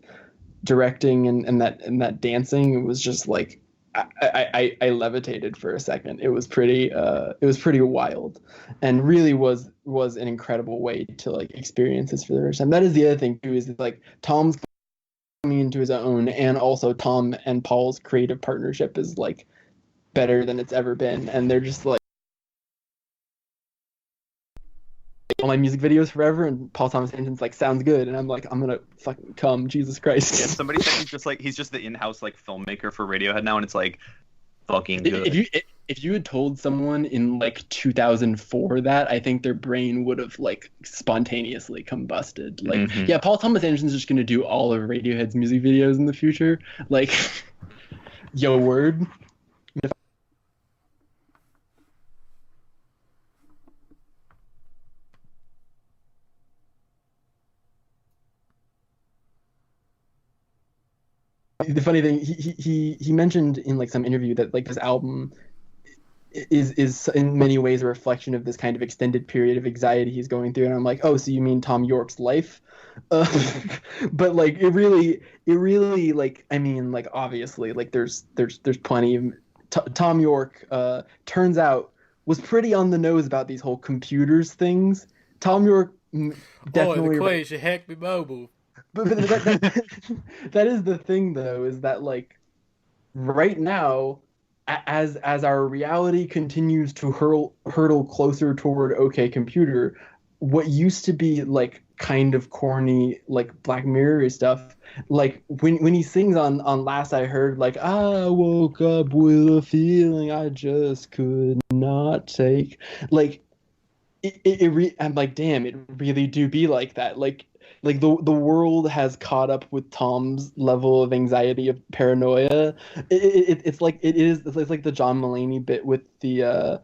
directing and that dancing, it was just like I levitated for a second. It was pretty wild, and really was an incredible way to like experience this for the first time. That is the other thing too, is like Tom's coming into his own, and also Thom and Paul's creative partnership is like better than it's ever been, and they're just like all my music videos forever, and Paul Thomas Anderson's like, sounds good, and I'm like, I'm gonna fucking come, Jesus Christ. Yeah, somebody said he's just the in-house like filmmaker for Radiohead now, and it's like fucking good. If you had told someone in like 2004 that, I think their brain would have like spontaneously combusted. Like, yeah, Paul Thomas Anderson's just gonna do all of Radiohead's music videos in the future. Like, yo, word. The funny thing, he mentioned in like some interview that like this album is in many ways a reflection of this kind of extended period of anxiety he's going through, and I'm like, oh, so you mean Thom Yorke's life? But like it really like, I mean, like obviously like there's plenty of Thom Yorke turns out was pretty on the nose about these whole computers things. Thom Yorke definitely. Oh, the Clay should hack me mobile. But that is the thing, though, is that like right now, as our reality continues to hurtle closer toward OK Computer, what used to be like kind of corny, like Black Mirror stuff, like when he sings on Last I Heard, like I woke up with a feeling I just could not take, like I'm like, damn, it really do be like that, like the world has caught up with Tom's level of anxiety, of paranoia. It's like the John Mulaney bit with the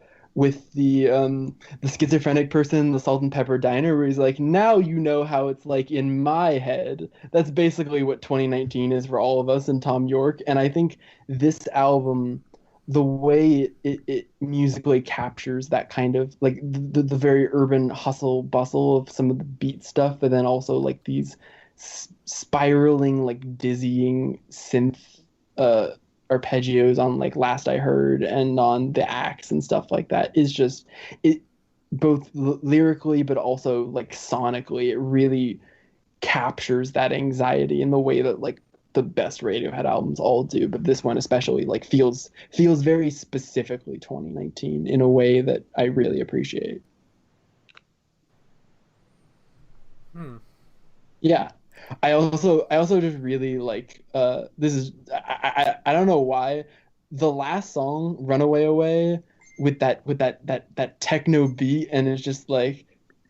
schizophrenic person, the Salt and Pepper Diner, where he's like, now you know how it's like in my head. That's basically what 2019 is for all of us and Thom Yorke. And I think this album, the way it musically captures that kind of like the very urban hustle bustle of some of the beat stuff, but then also like these spiraling, like dizzying synth arpeggios on like Last I Heard and on the Axe and stuff like that, is just, it both lyrically but also like sonically, it really captures that anxiety in the way that like the best Radiohead albums all do, but this one especially like feels very specifically 2019 in a way that I really appreciate. Yeah. I also just really like this is I don't know why the last song Runaway Away with that techno beat, and it's just like,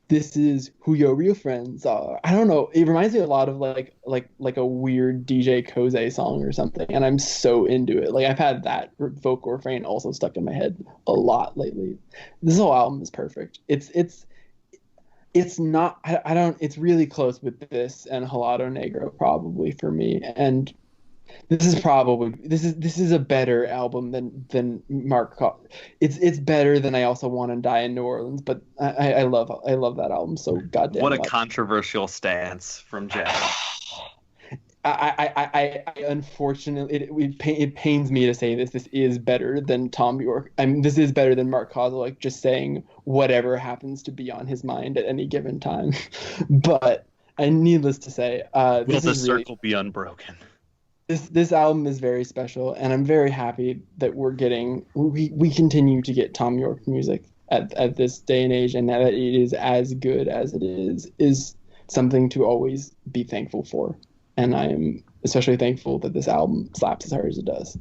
this is who your real friends are. I don't know. It reminds me a lot of like a weird DJ Koze song or something, and I'm so into it. Like I've had that vocal refrain also stuck in my head a lot lately. This whole album is perfect. It's not. I don't. It's really close with this and Helado Negro probably for me. And this is a better album than Mark. It's better than I Also Want to Die in New Orleans, but I love that album so goddamn What a much. controversial stance from Jeff. I unfortunately it pains me to say this. This is better than Thom Yorke. This is better than Mark Kozelek just saying whatever happens to be on his mind at any given time. But needless to say, Will this the is really, circle be unbroken? This album is very special, and I'm very happy that we continue to get Thom Yorke music at this day and age, and that it is as good as it is something to always be thankful for. And I am especially thankful that this album slaps as hard as it does.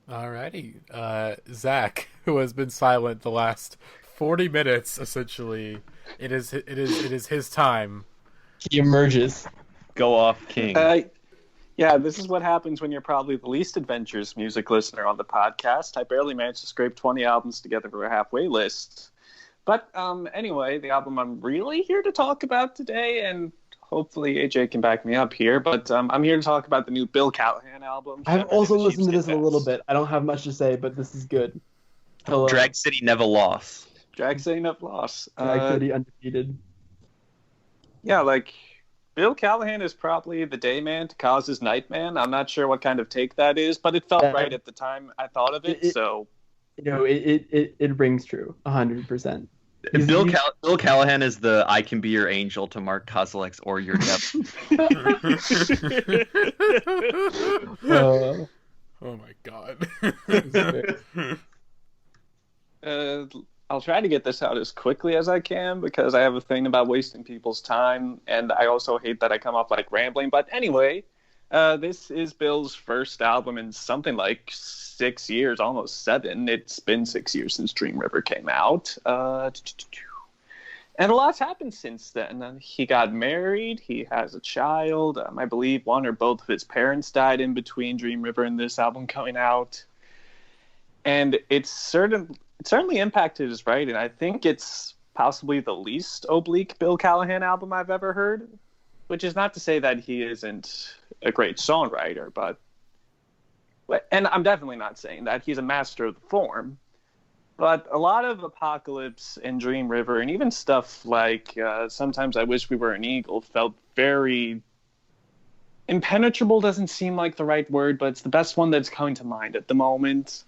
Alrighty, Zach, who has been silent the last 40 minutes, essentially, it is his time. He emerges. Go off, King. Yeah, this is what happens when you're probably the least adventurous music listener on the podcast. I barely managed to scrape 20 albums together for a halfway list. But anyway, the album I'm really here to talk about today, and hopefully AJ can back me up here, but I'm here to talk about the new Bill Callahan album. I've also listened to this a little bit. I don't have much to say, but this is good. Hello. Drag City Never Lost. Drag City Never Lost. Drag City Undefeated. Yeah, like, Bill Callahan is probably the day man to Cause's night man. I'm not sure what kind of take that is, but it felt right at the time I thought of it, so... You know, it rings true, 100%. Bill Callahan is the I can be your angel to Mark Kozelek's or your devil. Oh my god. I'll try to get this out as quickly as I can because I have a thing about wasting people's time, and I also hate that I come off like rambling. But anyway, this is Bill's first album in something like 6 years, almost 7. It's been 6 years since Dream River came out. And a lot's happened since then. He got married. He has a child. I believe one or both of his parents died in between Dream River and this album coming out. And it certainly impacted his writing. I think it's possibly the least oblique Bill Callahan album I've ever heard, which is not to say that he isn't a great songwriter, and I'm definitely not saying that. He's a master of the form. But a lot of Apocalypse and Dream River, and even stuff like Sometimes I Wish We Were an Eagle, felt very impenetrable. Doesn't seem like the right word, but it's the best one that's coming to mind at the moment.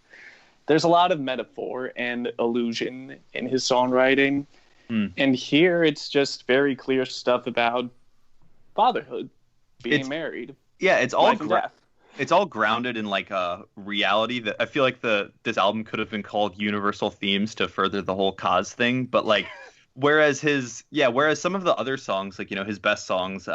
There's a lot of metaphor and allusion in his songwriting. And here it's just very clear stuff about fatherhood, being married. Yeah, it's all life and death. It's all grounded in like a reality that I feel like this album could have been called Universal Themes to further the whole cause thing, but like whereas some of the other songs, like, you know, his best songs,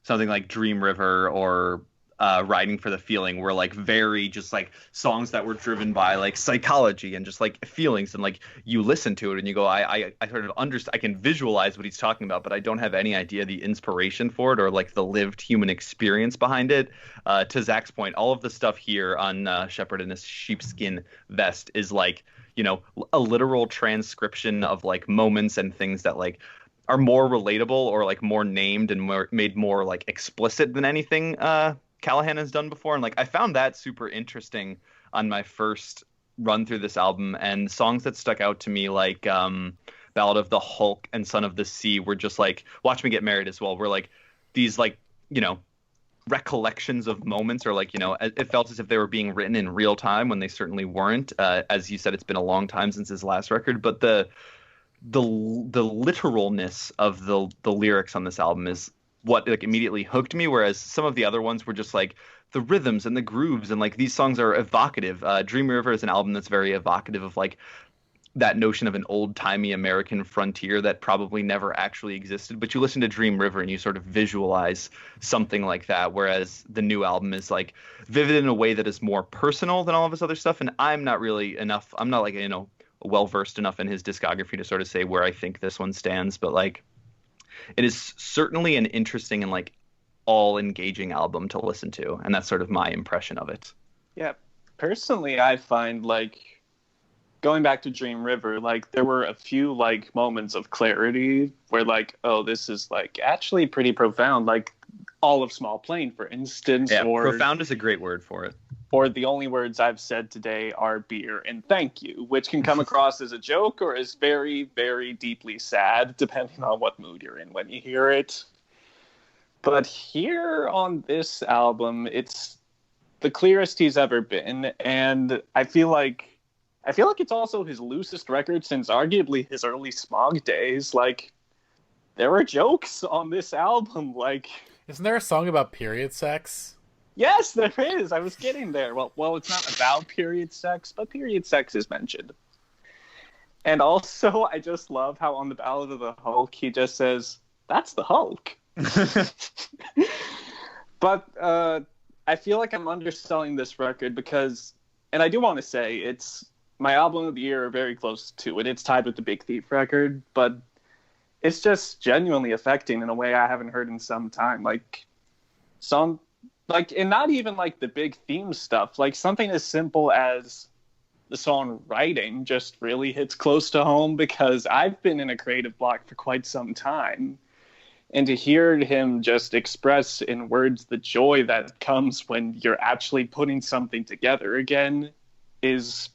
something like Dream River or Riding for the Feeling, were like very just like songs that were driven by like psychology and just like feelings, and like you listen to it and you go, I sort of understand, I can visualize what he's talking about, but I don't have any idea the inspiration for it or like the lived human experience behind it. To Zach's point, all of the stuff here on Shepherd in a Sheepskin Vest is like, you know, a literal transcription of like moments and things that like are more relatable or like more named and made more like explicit than anything Callahan has done before. And like I found that super interesting on my first run through this album, and songs that stuck out to me like Ballad of the Hulk and Son of the Sea were just like Watch Me Get Married as well, were like these like, you know, recollections of moments, or like, you know, it felt as if they were being written in real time when they certainly weren't. As you said, it's been a long time since his last record, but the the literalness of the lyrics on this album is what like immediately hooked me, whereas some of the other ones were just like the rhythms and the grooves, and like these songs are evocative. Dream River is an album that's very evocative of like that notion of an old-timey American frontier that probably never actually existed. But you listen to Dream River and you sort of visualize something like that, whereas the new album is like vivid in a way that is more personal than all of his other stuff. And I'm not like, well-versed enough in his discography to sort of say where I think this one stands. But like, it is certainly an interesting and like all-engaging album to listen to. And that's sort of my impression of it. Yeah, personally, I find like, going back to Dream River, like there were a few like moments of clarity where like, oh, this is like actually pretty profound. Like All of Small Plane, for instance. Yeah, or profound is a great word for it. Or the only words I've said today are beer and thank you, which can come across as a joke or as very, very deeply sad, depending on what mood you're in when you hear it. But here on this album, it's the clearest he's ever been, and I feel like it's also his loosest record since arguably his early Smog days. Like, there are jokes on this album. Like, isn't there a song about period sex? Yes, there is. I was getting there. Well, it's not about period sex, but period sex is mentioned. And also, I just love how on the Ballad of the Hulk, he just says, "That's the Hulk." But I feel like I'm underselling this record because, and I do want to say, it's my album of the year are very close to it. It's tied with the Big Thief record, but it's just genuinely affecting in a way I haven't heard in some time. Like, and not even like the big theme stuff, like something as simple as the song Writing just really hits close to home because I've been in a creative block for quite some time. And to hear him just express in words the joy that comes when you're actually putting something together again is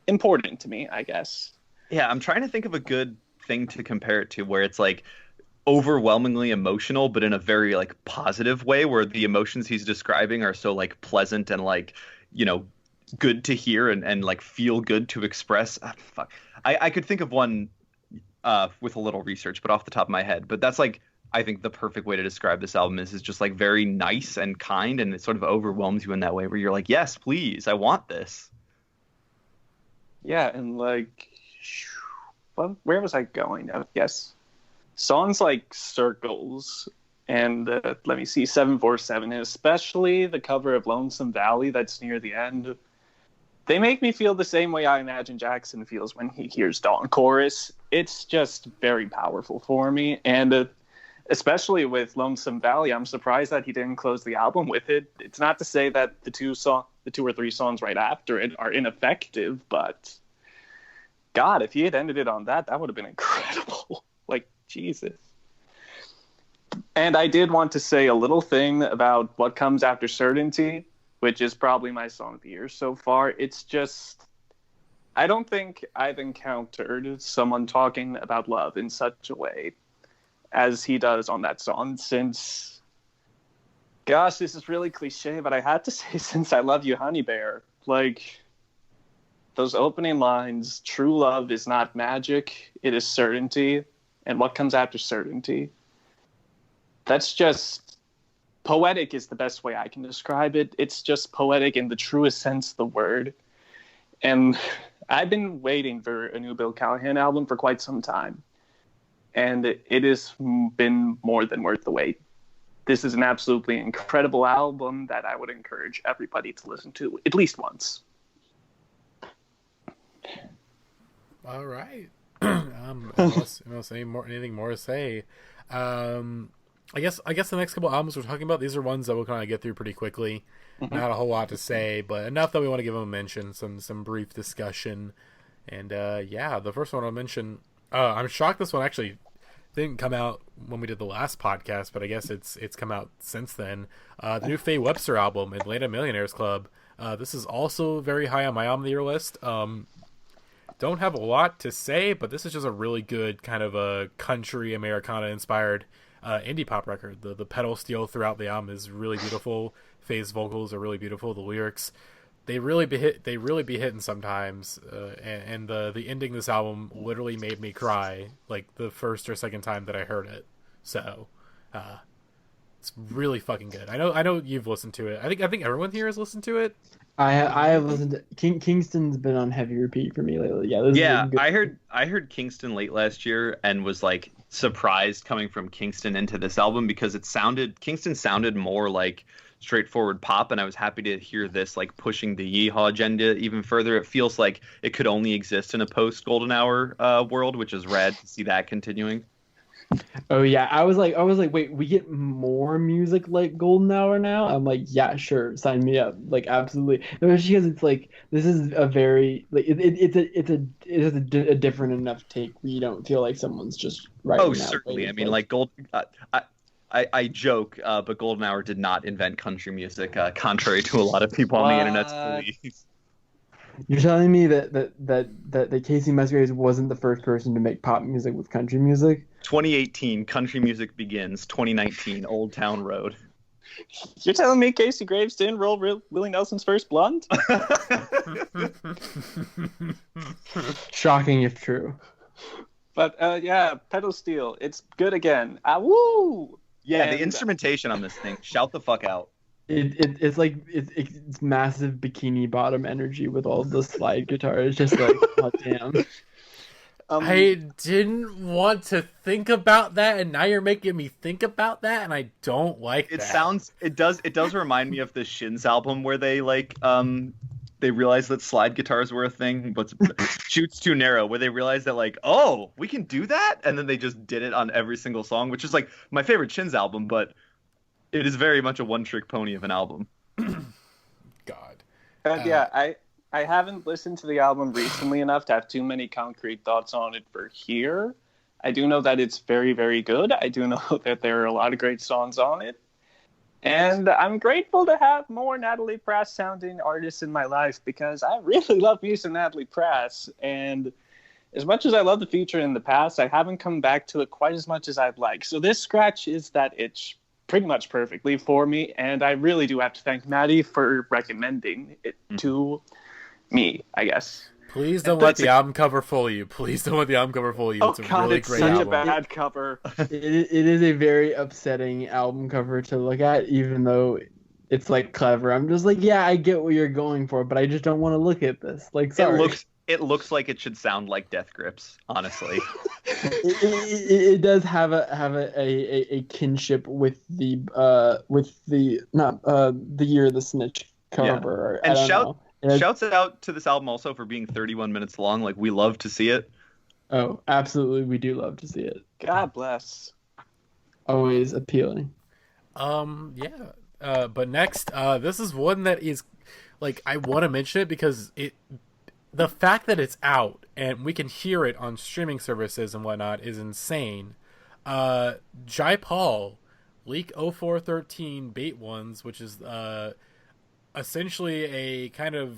important to me, I guess. Yeah, I'm trying to think of a good thing to compare it to where it's like overwhelmingly emotional, but in a very like positive way, where the emotions he's describing are so like pleasant and like, good to hear and like feel good to express. I could think of one with a little research, but off the top of my head. But that's like, I think the perfect way to describe this album is just like very nice and kind, and it sort of overwhelms you in that way where you're like, yes, please, I want this. Yeah, and like, where was I going? Yes. Songs like Circles and let me see, 747, and especially the cover of Lonesome Valley that's near the end, they make me feel the same way I imagine Jackson feels when he hears Dawn Chorus. It's just very powerful for me, and especially with Lonesome Valley, I'm surprised that he didn't close the album with it. It's not to say that the two or three songs right after it are ineffective, but God, if he had ended it on that would have been incredible. Like, Jesus. And I did want to say a little thing about What Comes After Certainty, which is probably my song of the year so far. It's just, I don't think I've encountered someone talking about love in such a way as he does on that song since, gosh, this is really cliche, but I had to say since I Love You, Honey Bear. Like, those opening lines, true love is not magic, it is certainty, and what comes after certainty. That's just poetic is the best way I can describe it. It's just poetic in the truest sense of the word. And I've been waiting for a new Bill Callahan album for quite some time. And it has been more than worth the wait. This is an absolutely incredible album that I would encourage everybody to listen to at least once. All right. Unless anything more to say. I guess the next couple albums we're talking about, these are ones that we'll kind of get through pretty quickly. Mm-hmm. Not a whole lot to say, but enough that we want to give them a mention, some brief discussion. And the first one I'll mention, I'm shocked this one actually didn't come out when we did the last podcast, but I guess it's come out since then. The new Faye Webster album, Atlanta Millionaires Club. This is also very high on my album of the year list. Don't have a lot to say, but this is just a really good kind of a country Americana inspired indie pop record. The pedal steel throughout the album is really beautiful. Faye's vocals are really beautiful. The lyrics, they really be hitting sometimes, and the ending of this album literally made me cry like the first or second time that I heard it. So it's really fucking good. I know you've listened to it. I think everyone here has listened to it. I have listened to Kingston's been on heavy repeat for me lately. Yeah, this is a good... I heard Kingston late last year and was like surprised coming from Kingston into this album because Kingston sounded more like straightforward pop, and I was happy to hear this like pushing the yeehaw agenda even further. It feels like it could only exist in a post Golden Hour world, which is rad to see that continuing. Oh yeah, I was like, wait, we get more music like Golden Hour now? I'm like, yeah, sure, sign me up, like absolutely. Especially because it's like this is a very like it's a different enough take where you don't feel like someone's just writing. Oh, certainly. I mean, like I joke, but Golden Hour did not invent country music, contrary to a lot of people on the internet's beliefs. You're telling me that Casey Musgraves wasn't the first person to make pop music with country music? 2018, Country Music Begins. 2019, Old Town Road. You're telling me Casey Graves didn't roll Willie Nelson's first blunt? Shocking if true. But yeah, Pedal Steel, it's good again. Woo! Yeah, the instrumentation on this thing, shout the fuck out. It's like it's massive Bikini Bottom energy with all the slide guitar. It's just like, oh damn. I didn't want to think about that, and now you're making me think about that, and I don't like that. It does remind me of the Shins album where they like they realized that slide guitars were a thing, but Shoots Too Narrow, where they realized that like, oh, we can do that, and then they just did it on every single song, which is like my favorite Shins album, but it is very much a one-trick pony of an album. God. Yeah, I haven't listened to the album recently enough to have too many concrete thoughts on it for here. I do know that it's very, very good. I do know that there are a lot of great songs on it. And I'm grateful to have more Natalie Prass sounding artists in my life because I really love me some Natalie Prass. And as much as I love the feature in the past, I haven't come back to it quite as much as I'd like. So this scratch is that itch pretty much perfectly for me. And I really do have to thank Matty for recommending it to me, I guess. Please don't let the album cover fool you. Please don't let the album cover fool you. It's a really great album. Such a bad cover. It is a very upsetting album cover to look at, even though it's like clever. I'm just like, yeah, I get what you're going for, but I just don't want to look at this. Like, sorry. It looks like it should sound like Death Grips, honestly. it does have a kinship with the Year of the Snitch cover. Yeah. And shouts out to this album also for being 31 minutes long. Like, we love to see it. Oh, absolutely, we do love to see it. God bless. Always appealing. Yeah. But next, this is one that is like I want to mention it because the fact that it's out and we can hear it on streaming services and whatnot is insane. Jai Paul, Leak 0413 Bait Ones, which is essentially a kind of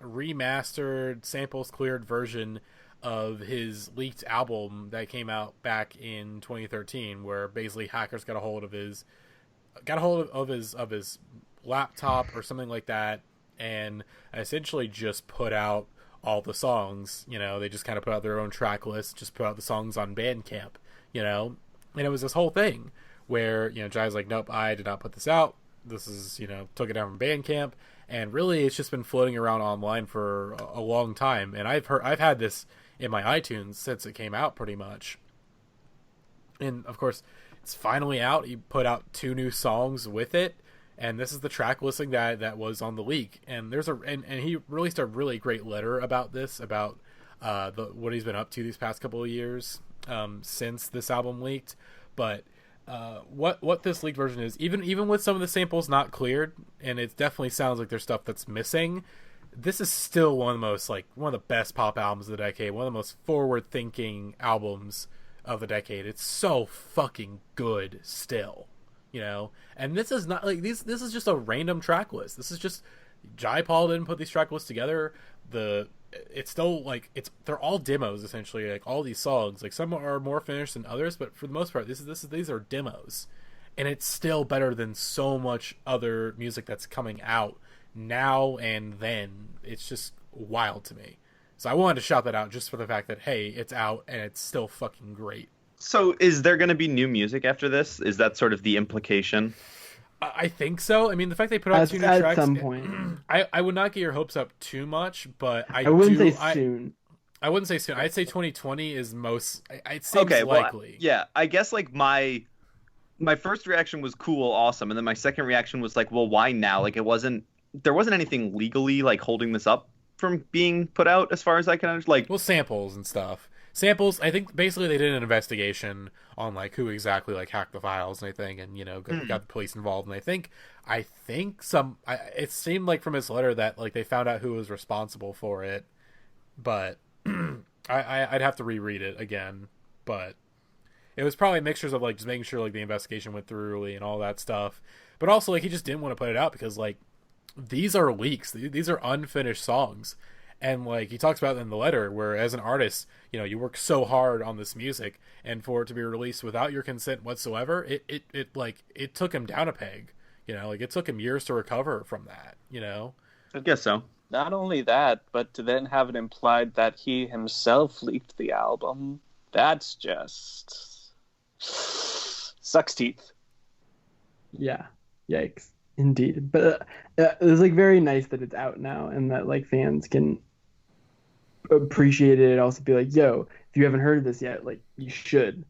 remastered, samples cleared version of his leaked album that came out back in 2013, where basically hackers got a hold of his laptop or something like that, and essentially just put out all the songs. You know, they just kind of put out their own track list, just put out the songs on Bandcamp. You know, and it was this whole thing where Jai's like, nope, I did not put this out. This is, took it down from Bandcamp, and really it's just been floating around online for a long time. And I've had this in my iTunes since it came out pretty much. And of course, it's finally out. He put out 2 new songs with it, and this is the track listing that was on the leak. And and he released a really great letter about this, about what he's been up to these past couple of years since this album leaked. But what this leaked version is, even with some of the samples not cleared, and it definitely sounds like there's stuff that's missing, this is still one of the best pop albums of the decade, one of the most forward thinking albums of the decade. It's so fucking good still, and this is not like this is just a random track list. This is just Jai Paul didn't put these track lists together. It's still they're all demos essentially, like all these songs. Like some are more finished than others, but for the most part, these are demos, and it's still better than so much other music that's coming out now and then. It's just wild to me. So I wanted to shout that out just for the fact that, hey, it's out and it's still fucking great. So is there going to be new music after this? Is that sort of the implication? I think so. I mean, the fact they put out 2 new tracks... At some point. I would not get your hopes up too much, but I wouldn't say soon. I wouldn't say soon. I'd say 2020 is most... It seems likely. Yeah, I guess like my first reaction was cool, awesome, and then my second reaction was like, well, why now? Like there wasn't anything legally like holding this up from being put out, as far as I can understand. Like, well, samples and stuff. Samples, I think basically they did an investigation on like who exactly like hacked the files and everything, and got the police involved. And I think it seemed like from his letter that like they found out who was responsible for it, but I'd have to reread it again. But it was probably mixtures of like just making sure like the investigation went thoroughly and all that stuff, but also like he just didn't want to put it out because like these are leaks, these are unfinished songs. And like he talks about in the letter, where as an artist, you work so hard on this music, and for it to be released without your consent whatsoever, it took him down a peg. Like it took him years to recover from that. I guess so. Not only that, but to then have it implied that he himself leaked the album, that's just sucks teeth. Yeah, yikes, indeed. But it's like very nice that it's out now, and that like fans can appreciate it and also be like, yo, if you haven't heard of this yet, like you should.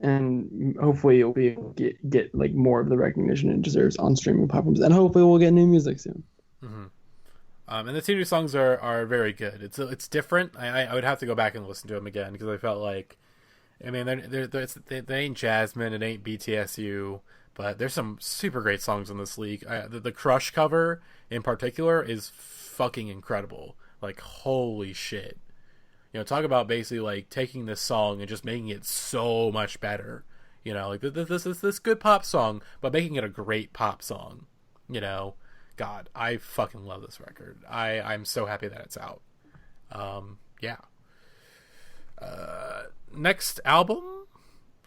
And hopefully you'll be able to get like more of the recognition it deserves on streaming platforms, and hopefully we'll get new music soon. Mm-hmm. And the 2 new songs are very good. It's different. I would have to go back and listen to them again because I felt like, I mean, they ain't Jasmine, it ain't BTSU, but there's some super great songs on this league. The Crush cover in particular is fucking incredible. Like, holy shit. Talk about basically like taking this song and just making it so much better. Like this good pop song, but making it a great pop song. God, I fucking love this record. I'm so happy that it's out. Yeah. Next album?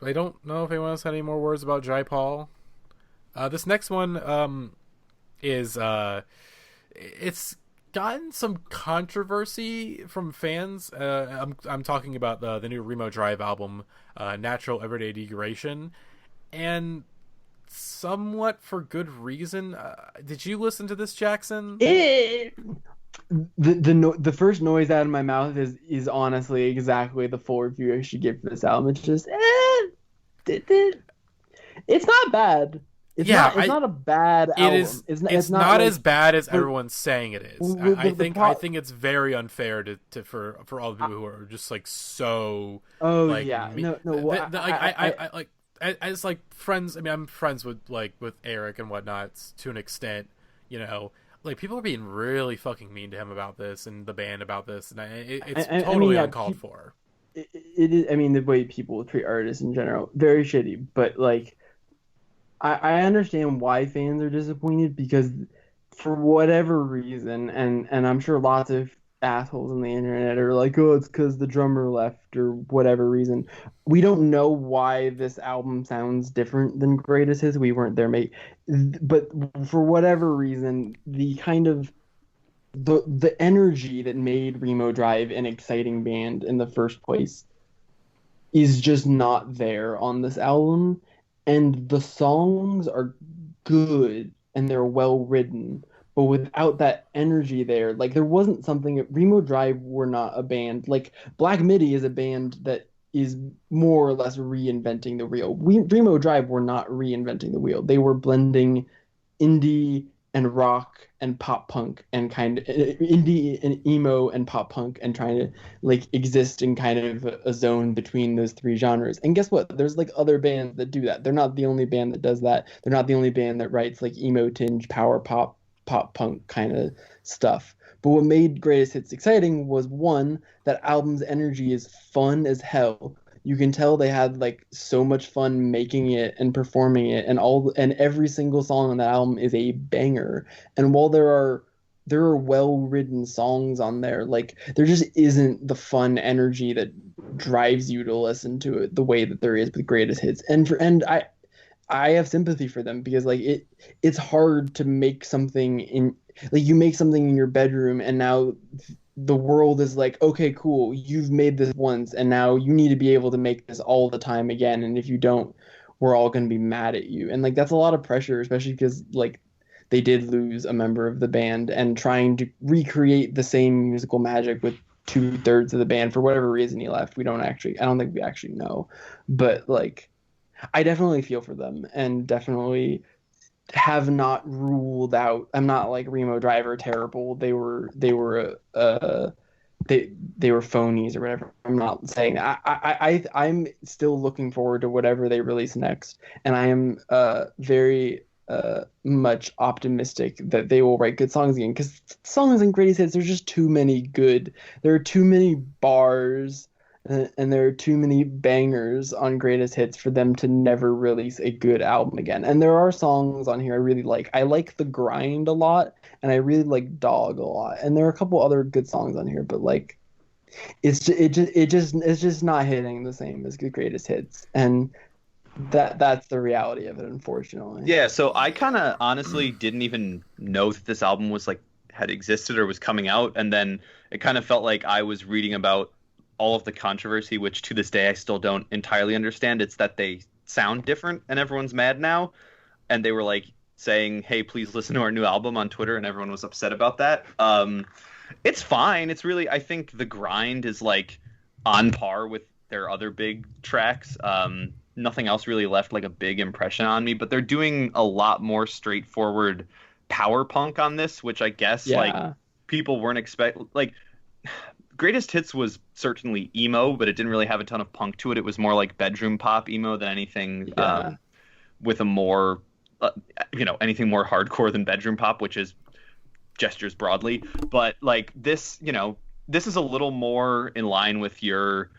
I don't know if anyone else had any more words about Jai Paul. This next one is it's gotten some controversy from fans. I'm talking about the new Remo Drive album, Natural Everyday Degradation, and somewhat for good reason. Did you listen to this, Jackson? The first noise out of my mouth is honestly exactly the full review I should give for this album. It's just it's not bad. It's not a bad album. It's not as bad as everyone's saying it is. I think it's very unfair for all the people who are just like so. Oh like, yeah, I like as like friends. I mean, I'm friends with Eric and whatnot to an extent. Like people are being really fucking mean to him about this and the band about this, and it's totally uncalled for. It is. I mean, the way people treat artists in general, very shitty. But like. I understand why fans are disappointed because for whatever reason, and I'm sure lots of assholes on the internet are like, oh, it's because the drummer left or whatever reason. We don't know why this album sounds different than Greatest Hits. We weren't there, mate. But for whatever reason, the kind of the energy that made Remo Drive an exciting band in the first place is just not there on this album. And the songs are good and they're well written, but without that energy there, like there wasn't something. Remo Drive were not a band. Like Black Midi is a band that is more or less reinventing the wheel. Remo Drive were not reinventing the wheel. They were blending indie and rock and pop punk and kind of indie and emo and pop punk and trying to like exist in kind of a zone between those 3 genres. And guess what? There's like other bands that do that. They're not the only band that does that. They're not the only band that writes like emo tinge power pop punk kind of stuff. But what made Greatest Hits exciting was one, that album's energy is fun as hell. You can tell they had like so much fun making it and performing it, and every single song on that album is a banger. And while there are well-written songs on there, like there just isn't the fun energy that drives you to listen to it the way that there is with Greatest Hits. And I have sympathy for them because like it's hard to make something in like you make something in your bedroom and now the world is like, okay, cool, you've made this once and now you need to be able to make this all the time again, and if you don't, we're all going to be mad at you. And like that's a lot of pressure, especially because like they did lose a member of the band, and trying to recreate the same musical magic with 2/3 of the band for whatever reason he left. I don't think we actually know, but like I definitely feel for them and definitely have not ruled out. I'm not like Remo Drive are terrible. They were phonies or whatever. I'm not saying that. I'm still looking forward to whatever they release next, and I am very much optimistic that they will write good songs again, because songs and greatest hits, there's just too many good. There are too many bars and there are too many bangers on greatest hits for them to never release a good album again. And there are songs on here I really like. I like The Grind a lot, and I really like Dog a lot. And there are a couple other good songs on here, but like it's just not hitting the same as the greatest hits. And that's the reality of it, unfortunately. Yeah, so I kind of honestly didn't even know that this album was like had existed or was coming out, and then it kind of felt like I was reading about all of the controversy, which to this day I still don't entirely understand. It's that they sound different and everyone's mad now, and they were like saying, "Hey, please listen to our new album" on Twitter, and everyone was upset about that. It's fine. It's really, I think The Grind is like on par with their other big tracks. Nothing else really left like a big impression on me, but they're doing a lot more straightforward power punk on this, which I guess like people weren't like Greatest Hits was certainly emo, but it didn't really have a ton of punk to it. It was more like bedroom pop emo than anything with a more anything more hardcore than bedroom pop, which is gestures broadly. But like this, this is a little more in line with your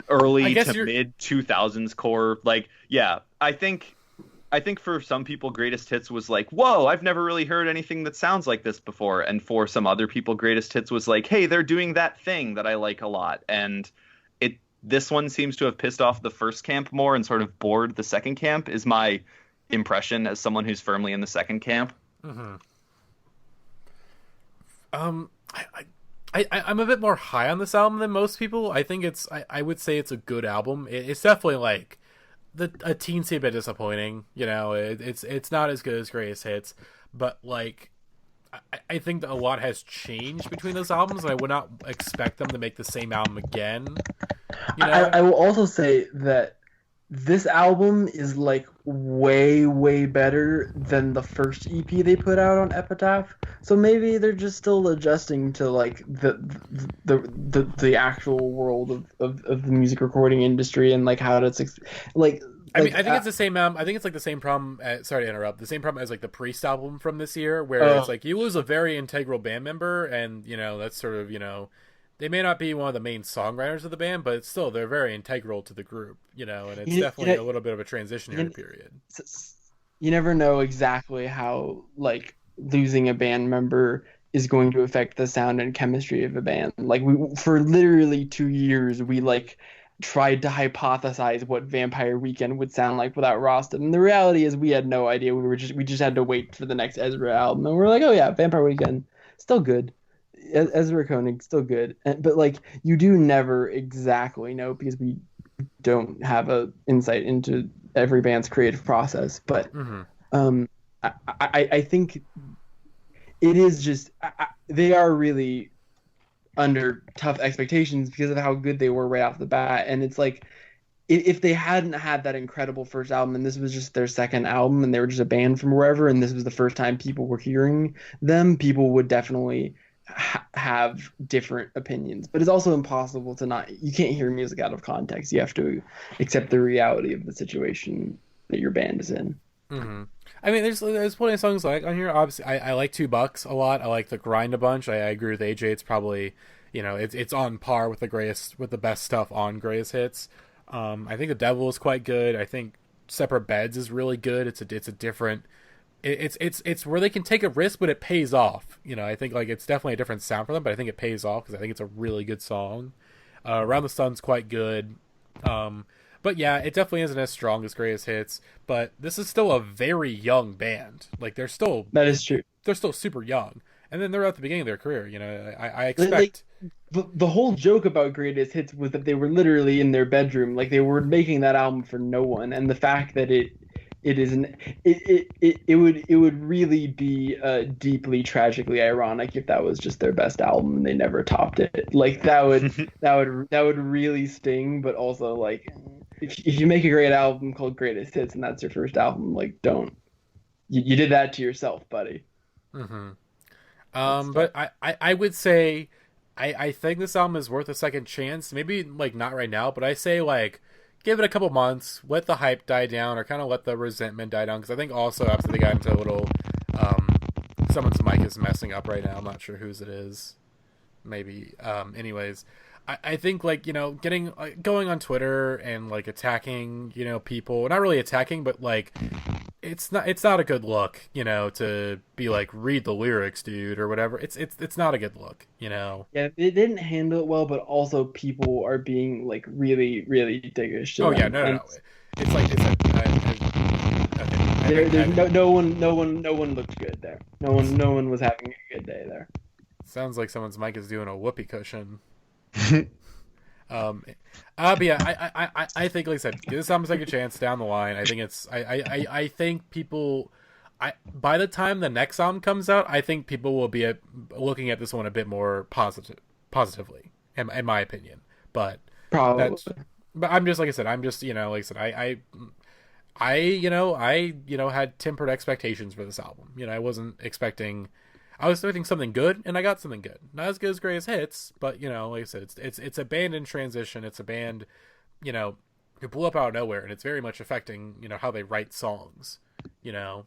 early to mid 2000s core. Like, yeah, I think for some people Greatest Hits was like, whoa, I've never really heard anything that sounds like this before. And for some other people Greatest Hits was like, hey, they're doing that thing that I like a lot. And this one seems to have pissed off the first camp more and sort of bored the second camp, is my impression as someone who's firmly in the second camp. Mm-hmm. I'm a bit more high on this album than most people. I think I would say it's a good album. It's definitely like a teensy bit disappointing. It's not as good as Greatest Hits, but like I think that a lot has changed between those albums, and I would not expect them to make the same album again. I will also say that this album is like way, way better than the first EP they put out on Epitaph. So maybe they're just still adjusting to like the actual world of the music recording industry and like how to like. I mean, I think it's the same. I think it's like the same problem. Sorry to interrupt. The same problem as like the Priest album from this year, where it's like he was a very integral band member, and that's sort of they may not be one of the main songwriters of the band, but still they're very integral to the group. And it's definitely a little bit of a transitionary period. You never know exactly how like losing a band member is going to affect the sound and chemistry of a band. Like for literally 2 years, we like tried to hypothesize what Vampire Weekend would sound like without Rosted, and the reality is we had no idea. We just had to wait for the next Ezra album, and we're like, oh yeah, Vampire Weekend, still good. Ezra Koenig, still good. But like you do never exactly know, because we don't have a insight into every band's creative process. But I think it is just they are really under tough expectations because of how good they were right off the bat. And it's like if they hadn't had that incredible first album, and this was just their second album, and they were just a band from wherever, and this was the first time people were hearing them, people would definitely have different opinions. But it's also impossible you can't hear music out of context. You have to accept the reality of the situation that your band is in. Mm-hmm. I mean, there's plenty of songs like on here. Obviously, I like $2 a lot. I like The Grind a bunch. I agree with AJ. It's probably it's on par with the best stuff on Greatest Hits. I think The Devil is quite good. I think Separate Beds is really good. It's a different. It's where they can take a risk, but it pays off. I think like it's definitely a different sound for them, but I think it pays off because I think it's a really good song. Around the Sun's quite good. But But yeah, it definitely isn't as strong as Greatest Hits. But this is still a very young band. Like That is true. They're still super young, and then they're at the beginning of their career. You know, I Like, expect. the whole joke about Greatest Hits was that they were literally in their bedroom, like they were making that album for no one, and the fact that it isn't, it would really be deeply tragically ironic if that was just their best album and they never topped it. Like that would really sting, but also like if you make a great album called Greatest Hits and that's your first album, like don't you did that to yourself, buddy. Mm-hmm. But I would say I think this album is worth a second chance. Maybe like not right now, but I say like give it a couple months, let the hype die down, or kind of let the resentment die down. Because I think also after they got into a little, someone's mic is messing up right now. I'm not sure whose it is. Maybe. Anyways, I think like, you know, getting going on Twitter and like attacking, you know, people, not really attacking, but like it's not a good look, you know, to be like read the lyrics, dude, or whatever. It's not a good look, you know. Yeah, they didn't handle it well, but also people are being like really, really diggish. Oh yeah, no. It's like okay. No one looked good there. No one was having a good day there. Sounds like someone's mic is doing a whoopee cushion. But yeah, I think, like I said, give this album a second chance down the line. I think I think people, by the time the next album comes out, I think people will be looking at this one a bit more positively, in my opinion. But probably. But I'm just, like I said, you know, like I said, I had tempered expectations for this album. You know, I was expecting something good, and I got something good. Not as good as Greatest Hits, but, you know, like I said, it's a band in transition. It's a band, you know, who blew up out of nowhere, and it's very much affecting, you know, how they write songs. You know,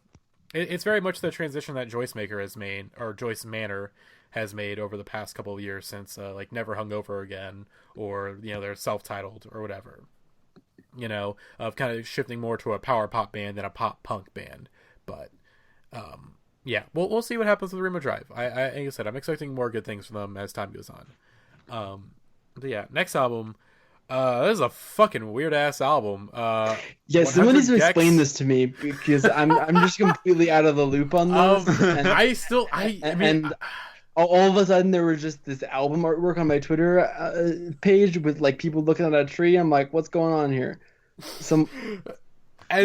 it's very much the transition that Joyce Manor has made over the past couple of years since like Never Hungover Again, or, you know, they're self-titled or whatever. You know, of kind of shifting more to a power pop band than a pop punk band, but yeah, we'll see what happens with Remo Drive. Like I said, I'm expecting more good things from them as time goes on. But yeah, next album. This is a fucking weird ass album. Yeah, someone needs to explain this to me because I'm just completely out of the loop on this. And all of a sudden there was just this album artwork on my Twitter page with like people looking at a tree. I'm like, what's going on here? You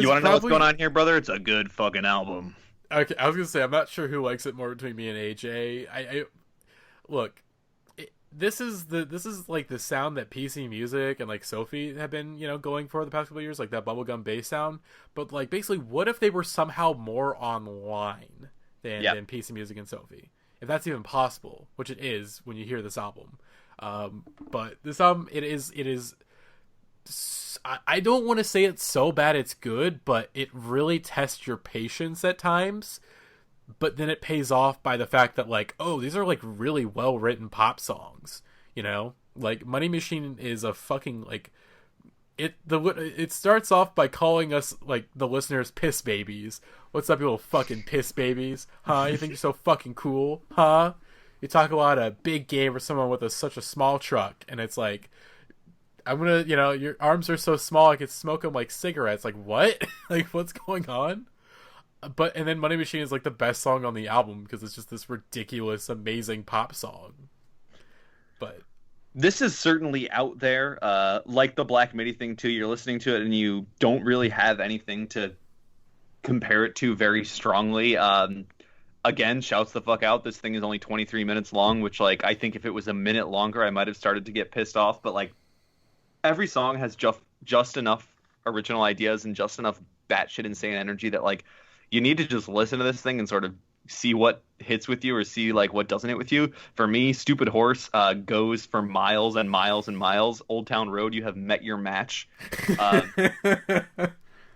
want to know what's going on here, brother? It's a good fucking album. Okay, I was gonna say I'm not sure who likes it more between me and AJ. I look, this is like the sound that PC Music and like Sophie have been, you know, going for the past couple of years, like that bubblegum bass sound. But like basically, what if they were somehow more online than PC Music and Sophie? If that's even possible, which it is when you hear this album. But this album, it is. I don't want to say it's so bad it's good, but it really tests your patience at times. But then it pays off by the fact that, like, oh, these are like really well written pop songs. You know, like Money Machine is a fucking like. It starts off by calling us, like, the listeners piss babies. What's up, you little fucking piss babies? Huh? You think you're so fucking cool? Huh? You talk about a big game or someone with such a small truck, and it's like, I'm gonna, you know, your arms are so small I could smoke them like cigarettes. Like, what? Like, what's going on? And then Money Machine is like the best song on the album because it's just this ridiculous, amazing pop song. But this is certainly out there, like the Black Midi thing too. You're listening to it and you don't really have anything to compare it to very strongly. Again, shouts the fuck out. This thing is only 23 minutes long, which, like, I think if it was a minute longer, I might have started to get pissed off. But like, every song has just enough original ideas and just enough batshit insane energy that, like, you need to just listen to this thing and sort of see what hits with you or see, like, what doesn't hit with you. For me, Stupid Horse goes for miles and miles and miles. Old Town Road, you have met your match.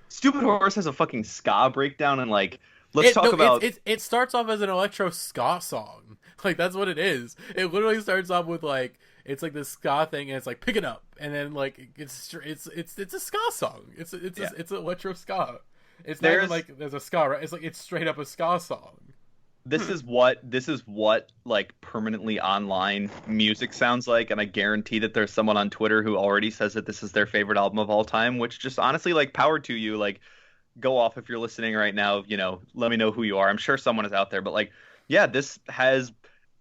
Stupid Horse has a fucking ska breakdown, and, like, it starts off as an electro ska song. Like, that's what it is. It literally starts off with, like, it's like this ska thing, and it's like, pick it up, and then, like, it's a ska song. It's electro ska. It's not even like there's a ska, right? It's like it's straight up a ska song. this is what like permanently online music sounds like, and I guarantee that there's someone on Twitter who already says that this is their favorite album of all time, which just honestly, like, power to you. Like, go off if you're listening right now, let me know who you are. I'm sure someone is out there, but like, yeah, this has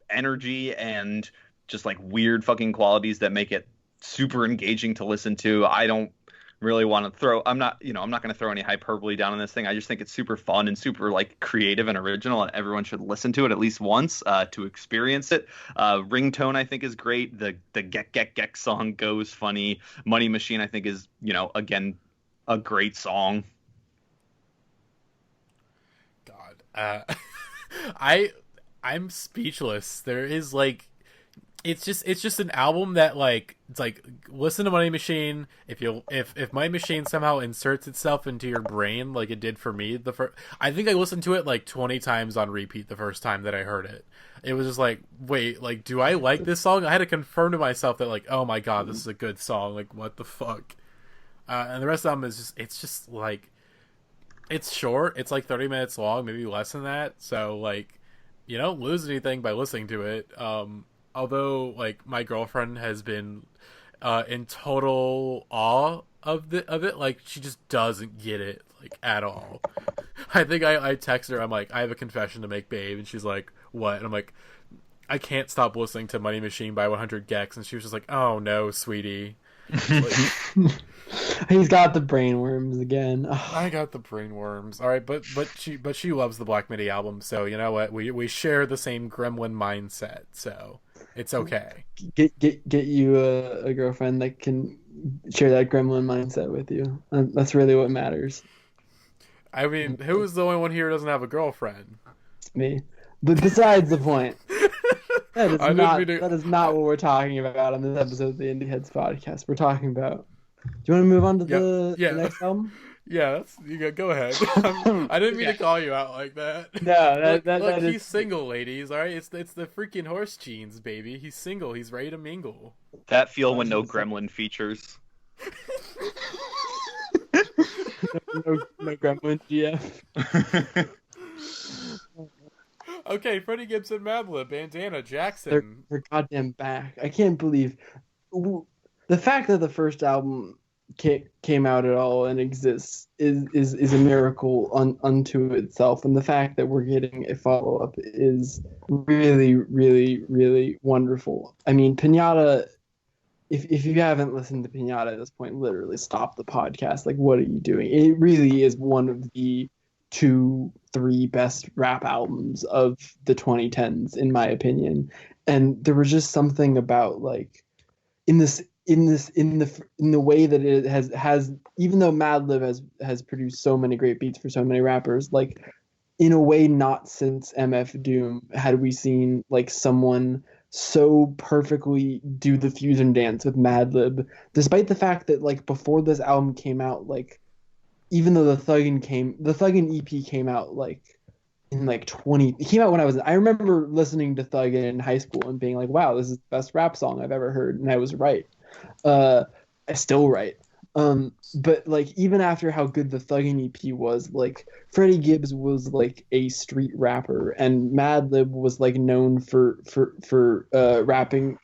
energy and just like weird fucking qualities that make it super engaging to listen to. I don't really want to I'm not going to throw any hyperbole down on this thing. I just think it's super fun and super like creative and original, and everyone should listen to it at least once to experience it. Ringtone I think is great. The gecs song goes funny. Money Machine I think is, again, a great song. God, I'm speechless. There is like, it's just an album that like, it's like, listen to Money Machine. If Money Machine somehow inserts itself into your brain like it did for me, I think I listened to it like 20 times on repeat the first time that I heard it. It was just like, wait, like, do I like this song? I had to confirm to myself that like, oh my god, this is a good song. Like, what the fuck? And the rest of them is just like, it's short. It's like 30 minutes long, maybe less than that. So like, you don't lose anything by listening to it. Although, like, my girlfriend has been in total awe of it. Like, she just doesn't get it, like, at all. I think I text her, I'm like, I have a confession to make, babe. And she's like, what? And I'm like, I can't stop listening to Money Machine by 100 gecs. And she was just like, oh, no, sweetie. Like, he's got the brainworms again. I got the brainworms. All right, but she loves the Black Midi album, so you know what? We share the same Gremlin mindset, so it's okay. Get you a girlfriend that can share that Gremlin mindset with you. That's really what matters. I mean, who is the only one here who doesn't have a girlfriend? It's me. But besides the point. That is not what we're talking about on this episode of the Indieheads podcast. We're talking about. Do you want to move on to the next album? Yeah, go ahead. I didn't mean to call you out like that. No, look, he's single, ladies. All right, it's the freaking horse genes, baby. He's single. He's ready to mingle. That feel when no Gremlin features. no Gremlin GF. Okay, Freddie Gibson, Madlib, Bandana, Jackson. They're goddamn back. I can't believe the fact that the first album came out at all and exists is a miracle unto itself, and the fact that we're getting a follow-up is really, really, really wonderful. I mean, Pinata, if you haven't listened to Pinata at this point, literally stop the podcast. Like, what are you doing? It really is one of the 2-3 best rap albums of the 2010s, in my opinion. And there was just something about like in the way that it has even though Madlib has produced so many great beats for so many rappers, like in a way not since MF Doom had we seen like someone so perfectly do the fusion dance with Madlib, despite the fact that like before this album came out, like even though the Thuggin EP came out like in like it came out when I remember listening to Thuggin in high school and being like, wow, this is the best rap song I've ever heard, and I was right. I still right. But like even after how good the Thuggin EP was, like Freddie Gibbs was like a street rapper, and Madlib was like known for rapping,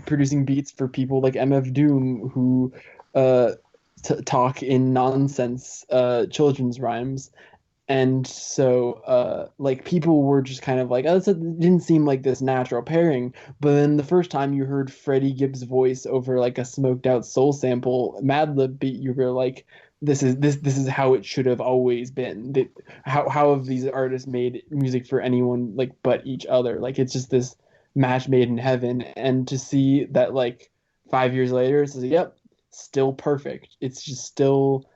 producing beats for people like MF Doom who talk in nonsense children's rhymes. And so like people were just kind of like, oh, it didn't seem like this natural pairing. But then the first time you heard Freddie Gibbs' voice over like a smoked out soul sample Madlib beat, you were like, this is how it should have always been. How have these artists made music for anyone like but each other? Like it's just this match made in heaven. And to see that like 5 years later, it's like, yep, still perfect. It's just still,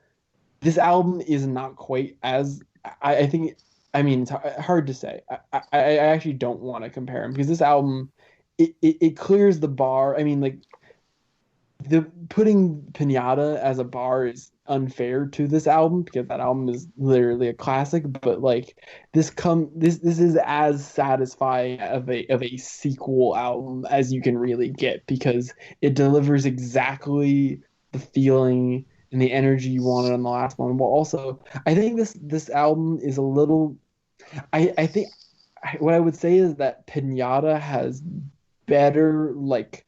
this album is not quite as I think. I mean, it's hard to say. I actually don't want to compare them because this album it clears the bar. I mean, like the putting Pinata as a bar is unfair to this album because that album is literally a classic. But like this is as satisfying of a sequel album as you can really get because it delivers exactly the feeling and the energy you wanted on the last one. Well, also, I think this album is a little. I think what I would say is that Pinata has better, like,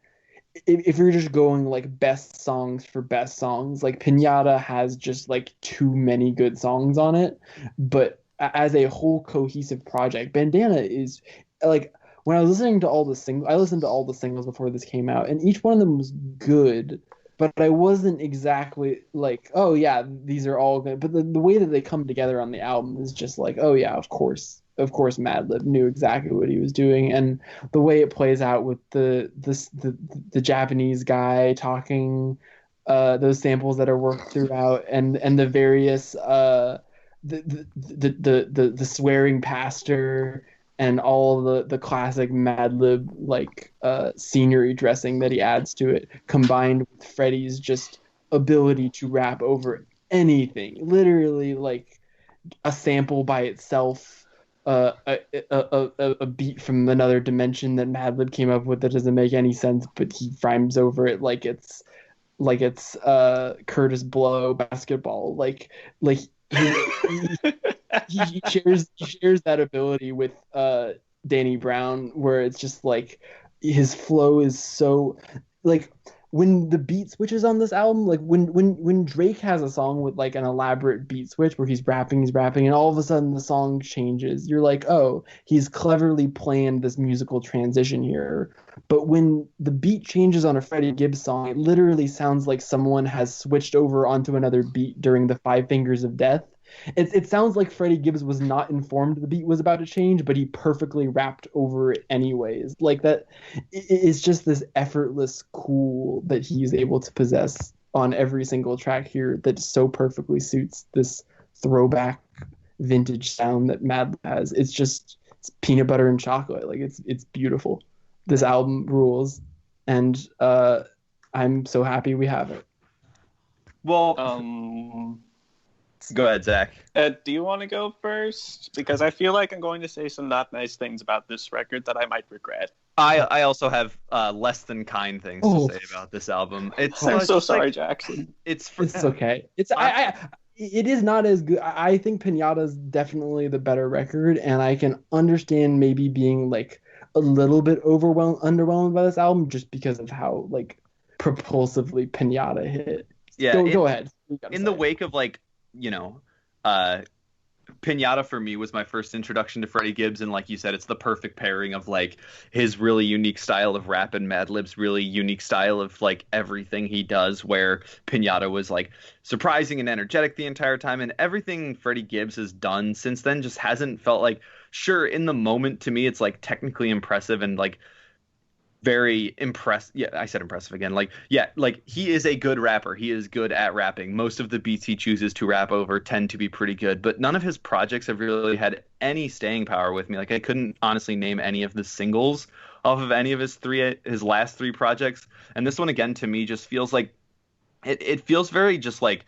if you're just going like best songs for best songs, like Pinata has just like too many good songs on it. But as a whole cohesive project, Bandana is like, when I was listening to all the singles, I listened to all the singles before this came out, and each one of them was good. But I wasn't exactly like, oh yeah, these are all good. But the way that they come together on the album is just like, oh yeah, of course, Madlib knew exactly what he was doing, and the way it plays out with the Japanese guy talking, those samples that are worked throughout, and the various the swearing pastor and all the classic Madlib like scenery dressing that he adds to it, combined with Freddie's just ability to rap over anything, literally like a sample by itself, a beat from another dimension that Madlib came up with that doesn't make any sense, but he rhymes over it like it's Curtis Blow basketball. Like he shares that ability with Danny Brown, where it's just like his flow is so like, when the beat switches on this album, like when Drake has a song with like an elaborate beat switch where he's rapping, and all of a sudden the song changes, you're like, oh, he's cleverly planned this musical transition here. But when the beat changes on a Freddie Gibbs song, it literally sounds like someone has switched over onto another beat during the Five Fingers of Death. It sounds like Freddie Gibbs was not informed the beat was about to change, but he perfectly rapped over it anyways. Like that, it's just this effortless cool that he's able to possess on every single track here that so perfectly suits this throwback vintage sound that Mad has. It's peanut butter and chocolate. Like it's beautiful. This album rules, and I'm so happy we have it. Well, go ahead, Zach. Do you want to go first? Because I feel like I'm going to say some not nice things about this record that I might regret. I also have less than kind things to say about this album. I'm so sorry, Jackson. It's okay. It is not as good. I think Pinata's definitely the better record, and I can understand maybe being like a little bit underwhelmed by this album just because of how like propulsively Pinata hit. Yeah, go ahead. In the wake of like, Pinata for me was my first introduction to Freddie Gibbs, and like you said, it's the perfect pairing of like his really unique style of rap and Madlib's really unique style of like everything he does, where Pinata was like surprising and energetic the entire time, and everything Freddie Gibbs has done since then just hasn't felt like, sure, in the moment to me it's like technically impressive and like very impressed. Yeah, I said impressive again. Like, yeah, like he is a good rapper. He is good at rapping. Most of the beats he chooses to rap over tend to be pretty good, but none of his projects have really had any staying power with me. Like, I couldn't honestly name any of the singles off of any of his last three projects. And this one, again, to me just feels like it feels very just like,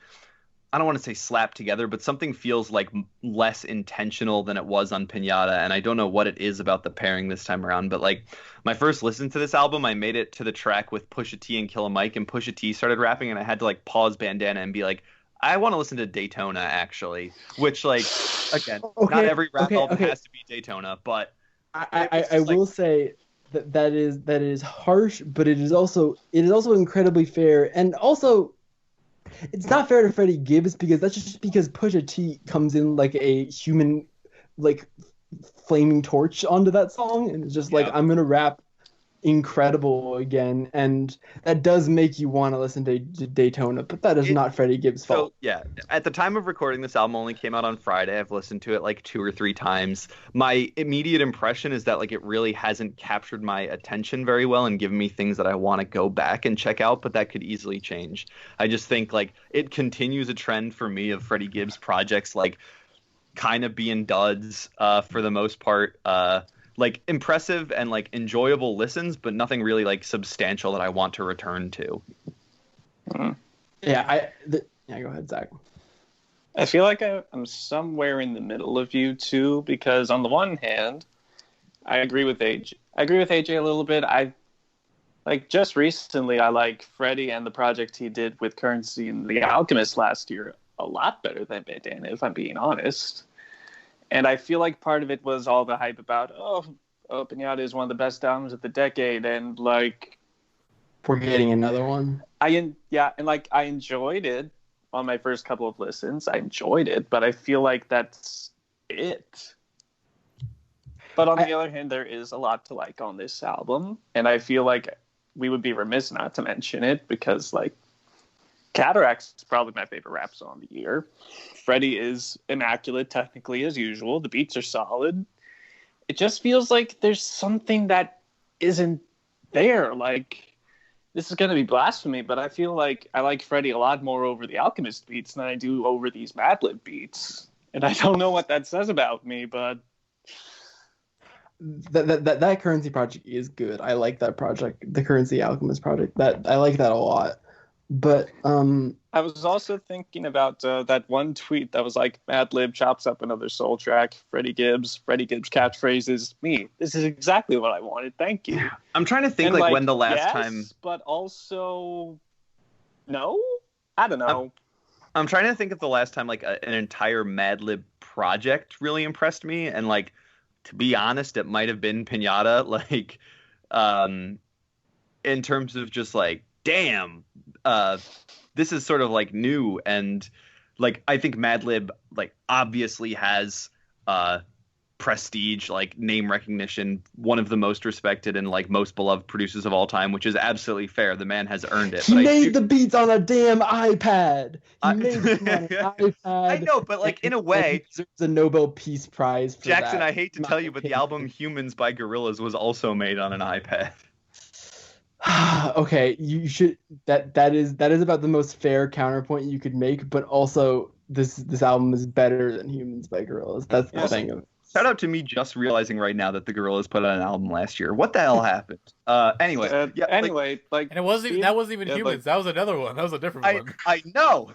I don't want to say slapped together, but something feels like less intentional than it was on Pinata, and I don't know what it is about the pairing this time around. But like my first listen to this album, I made it to the track with Pusha T and Killer Mike, and Pusha T started rapping, and I had to like pause Bandana and be like, I want to listen to Daytona actually, which like again, not every rap album has to be Daytona, but I will say that is harsh, but it is also incredibly fair, and also, it's not fair to Freddie Gibbs because that's just because Pusha T comes in like a human, like flaming torch onto that song, and it's just like, I'm gonna rap incredible again, and that does make you want to listen to Daytona, but that is not Freddie Gibbs' fault. So, yeah, at the time of recording, this album only came out on Friday. I've listened to it like 2 or 3 times. My immediate impression is that like it really hasn't captured my attention very well and given me things that I want to go back and check out, but that could easily change. I just think like it continues a trend for me of Freddie Gibbs projects like kind of being duds for the most part. Like impressive and like enjoyable listens, but nothing really like substantial that I want to return to. Yeah, go ahead, Zach. I feel like I'm somewhere in the middle of you two, because on the one hand, I agree with AJ. I agree with AJ a little bit. I like just recently, I like Freddie and the project he did with Currency and The Alchemist last year a lot better than Bandana, if I'm being honest. And I feel like part of it was all the hype about, Pinata is one of the best albums of the decade, and like We're getting another one. I enjoyed it on my first couple of listens. I enjoyed it, but I feel like that's it. But on the other hand, there is a lot to like on this album, and I feel like we would be remiss not to mention it because, like, Cataracts is probably my favorite rap song of the year. Freddie is immaculate, technically, as usual. The beats are solid. It just feels like there's something that isn't there. Like, this is going to be blasphemy, but I feel like I like Freddie a lot more over the Alchemist beats than I do over these Madlib beats. And I don't know what that says about me, but that Currency project is good. I like that project, the Currency Alchemist project. That I like that a lot. But I was also thinking about that one tweet that was like, Madlib chops up another soul track. Freddie Gibbs catchphrase is me. This is exactly what I wanted. Thank you. I'm trying to think like when the last time, but also no. I don't know. I'm trying to think of the last time like an entire Madlib project really impressed me, and like, to be honest, it might have been Pinata. Like, in terms of just like, damn, this is sort of like new, and like I think Madlib like obviously has prestige, like name recognition, one of the most respected and like most beloved producers of all time, which is absolutely fair. The man has earned it. He made the beats on a damn iPad. He made them on an iPad. I know, but like in a way, he deserves a Nobel Peace Prize for Jackson, that. I hate to tell you, but the album Humans by Gorillaz was also made on an iPad. Okay, you should that is about the most fair counterpoint you could make, but also this album is better than Humans by Gorillaz. That's the thing of it. Shout out to me just realizing right now that the Gorillaz put out an album last year. What the hell happened? Anyway, and it wasn't even Humans. That was another one. That was a different one. I know.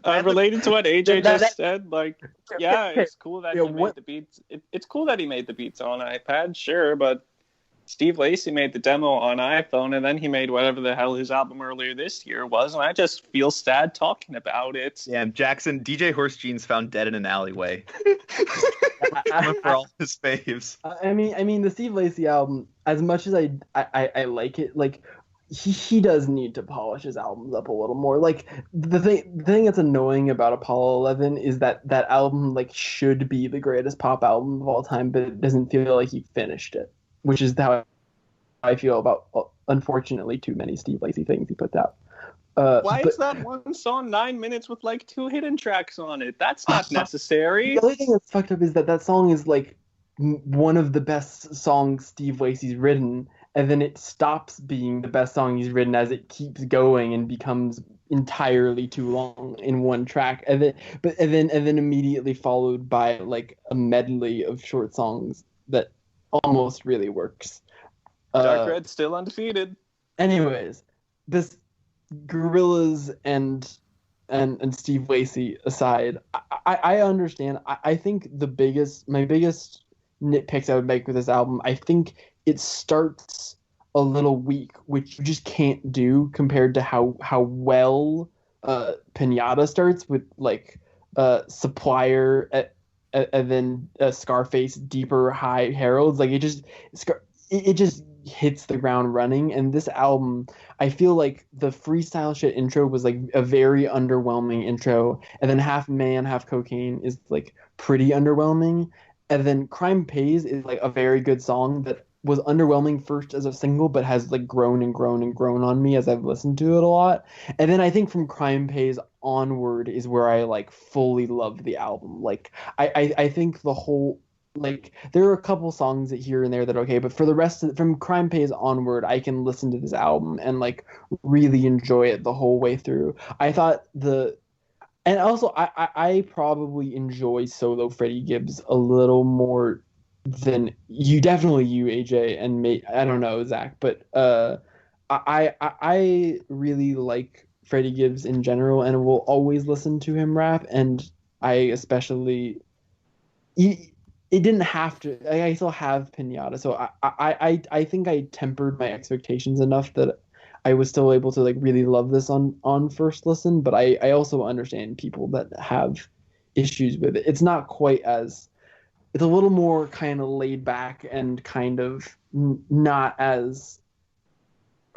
Related to what AJ just said, like, yeah, it's cool that he made the beats. It's cool that he made the beats on iPad, sure, but Steve Lacy made the demo on iPhone, and then he made whatever the hell his album earlier this year was, and I just feel sad talking about it. Yeah, Jackson, DJ Horse Jeans found dead in an alleyway. For all his faves. I mean, the Steve Lacy album, as much as I like it, like, he does need to polish his albums up a little more. Like, the thing that's annoying about Apollo 11 is that album, like, should be the greatest pop album of all time, but it doesn't feel like he finished it. Which is how I feel about, unfortunately, too many Steve Lacy things he puts out. Why is that one song 9 minutes with like 2 hidden tracks on it? That's not necessary. The only thing that's fucked up is that song is like one of the best songs Steve Lacy's written, and then it stops being the best song he's written as it keeps going and becomes entirely too long in one track, and then immediately followed by like a medley of short songs that almost really works. Dark Red's still undefeated. Anyways, this Gorillaz and Steve Lacy aside, I understand. I think my biggest nitpicks I would make with this album, I think it starts a little weak, which you just can't do compared to how well Pinata starts with like Supplier and then Scarface, Deeper, High Heralds. Like it just hits the ground running. And this album, I feel like the freestyle shit intro was like a very underwhelming intro, and then Half Man, Half Cocaine is like pretty underwhelming, and then Crime Pays is like a very good song that was underwhelming first as a single, but has like grown and grown and grown on me as I've listened to it a lot. And then I think from Crime Pays onward is where I like fully loved the album. Like I think the whole, like, there are a couple songs that here and there that are okay, but for the rest of from Crime Pays onward, I can listen to this album and like really enjoy it the whole way through. I thought and also I probably enjoy solo Freddie Gibbs a little more than you, definitely you, AJ, and me. I don't know, Zach, but I really like Freddie Gibbs in general, and will always listen to him rap. And I especially, it didn't have to. I still have Pinata, so I think I tempered my expectations enough that I was still able to like really love this on first listen. But I also understand people that have issues with it. It's not quite as, it's a little more kind of laid back and kind of not as,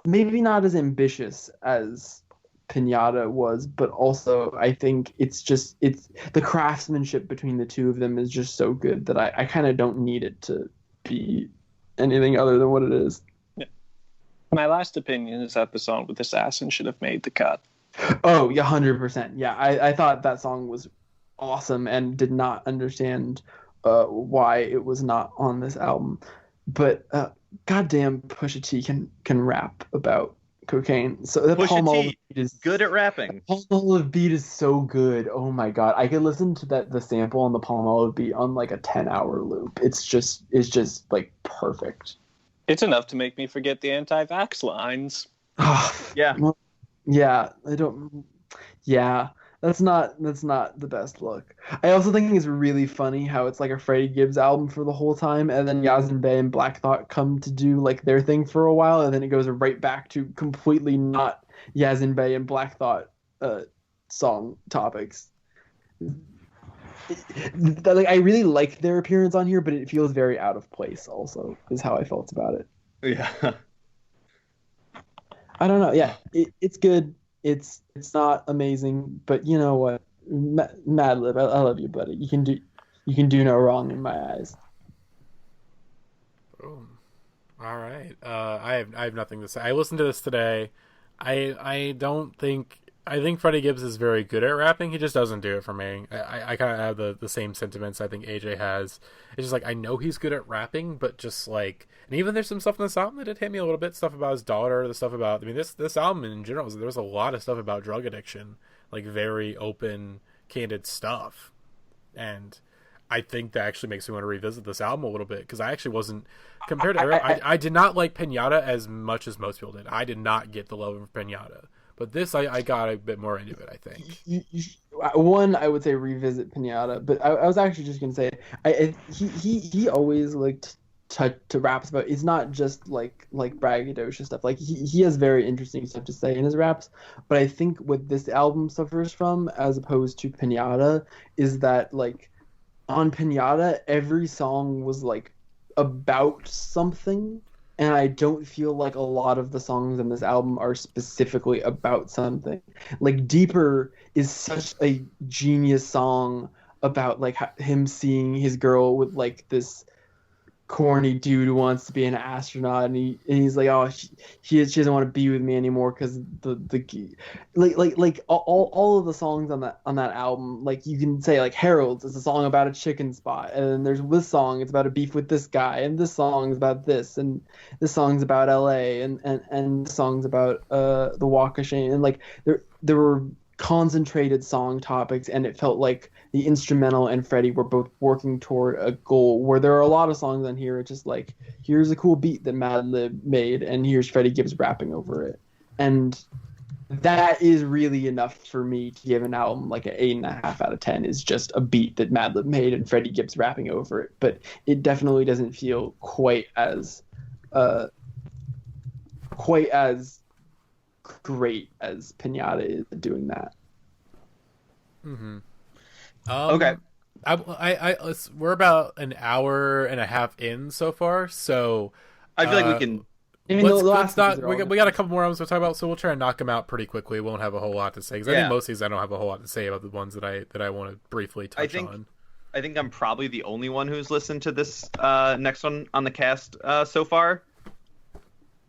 maybe not as ambitious as Pinata was, but also I think it's the craftsmanship between the two of them is just so good that I kind of don't need it to be anything other than what it is. Yeah. My last opinion is that the song with Assassin should have made the cut. Oh, yeah, 100%. Yeah, I thought that song was awesome and did not understand why it was not on this album. But goddamn, Pusha T can rap about cocaine. So the Pusha T is good at rapping. Palmolive beat is so good. Oh my god, I could listen to the sample on the Palmolive beat on like a 10-hour loop. It's just like perfect. It's enough to make me forget the anti-vax lines. Yeah. Yeah, I don't. Yeah, that's not the best look. I also think it's really funny how it's like a Freddie Gibbs album for the whole time, and then Yazin Bey and Black Thought come to do like their thing for a while, and then it goes right back to completely not Yazin Bey and Black Thought song topics. Like, I really like their appearance on here, but it feels very out of place. Also, is how I felt about it. Yeah. I don't know. Yeah, it's good. It's not amazing, but you know what, Madlib, I love you, buddy. You can do no wrong in my eyes. Boom. All right. I have nothing to say. I listened to this today. I think Freddie Gibbs is very good at rapping. He just doesn't do it for me. I kind of have the same sentiments I think AJ has. It's just like, I know he's good at rapping, but just like, and even there's some stuff in this album that did hit me a little bit. Stuff about his daughter, the stuff about, I mean, this album in general, there was a lot of stuff about drug addiction, like very open, candid stuff. And I think that actually makes me want to revisit this album a little bit, because I actually wasn't, compared to I did not like Pinata as much as most people did. I did not get the love of Pinata. But this, I got a bit more into it, I think. One, I would say revisit Pinata, but I was actually just going to say, he always liked to raps about, it's not just like braggadocious stuff. Like, he has very interesting stuff to say in his raps, but I think what this album suffers from, as opposed to Pinata, is that, like, on Pinata, every song was, like, about something. And I don't feel like a lot of the songs in this album are specifically about something. Like, Deeper is such a genius song about, like, him seeing his girl with, like, this corny dude who wants to be an astronaut, and he's like, oh, she doesn't want to be with me anymore because all of the songs on that album, like, you can say, like, Harold's is a song about a chicken spot, and then there's this song, it's about a beef with this guy, and this song is about this, and this song's about LA, and this song's about the Walk of Shame, and like there were concentrated song topics, and it felt like the instrumental and Freddie were both working toward a goal, where there are a lot of songs on here, it's just like, here's a cool beat that Madlib made, and here's Freddie Gibbs rapping over it. And that is really enough for me to give an album like an 8.5 out of 10, is just a beat that Madlib made and Freddie Gibbs rapping over it. But it definitely doesn't feel quite as great as Pinata is doing that. Mm-hmm. Okay. We're about an hour and a half in so far, so I feel like we can. Let's not. We got a couple more albums to talk about, so we'll try and knock them out pretty quickly. We won't have a whole lot to say, because I think most of these I don't have a whole lot to say about. The ones that I want to briefly touch on. I think I'm probably the only one who's listened to this next one on the cast so far.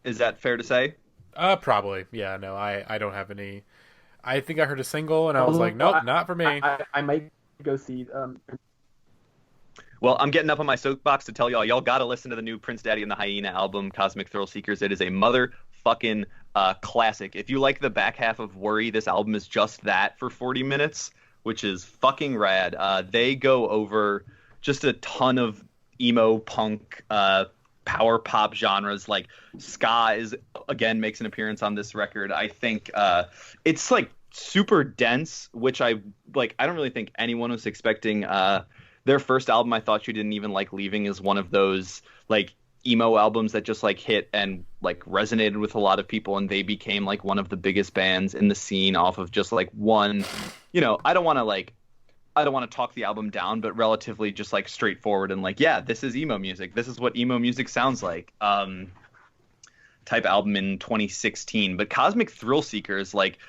Is that fair to say? Probably. Yeah. No, I don't have any. I think I heard a single, and I was like, nope, not for me. I might go see. Well, I'm getting up on my soapbox to tell y'all gotta listen to the new Prince Daddy and the Hyena album, Cosmic Thrill Seekers. It is a motherfucking classic. If you like the back half of Worry, this album is just that for 40 minutes, which is fucking rad. They go over just a ton of emo punk, power pop genres. Like, ska makes an appearance on this record. I think it's like super dense, which I don't really think anyone was expecting. Their first album, I Thought You Didn't Even Like Leaving, is one of those like emo albums that just like hit and like resonated with a lot of people, and they became like one of the biggest bands in the scene off of just like one, I don't want to I don't want to talk the album down, but relatively just like straightforward and like, yeah, this is emo music. This is what emo music sounds like. Type album in 2016. But Cosmic Thrill Seeker is like,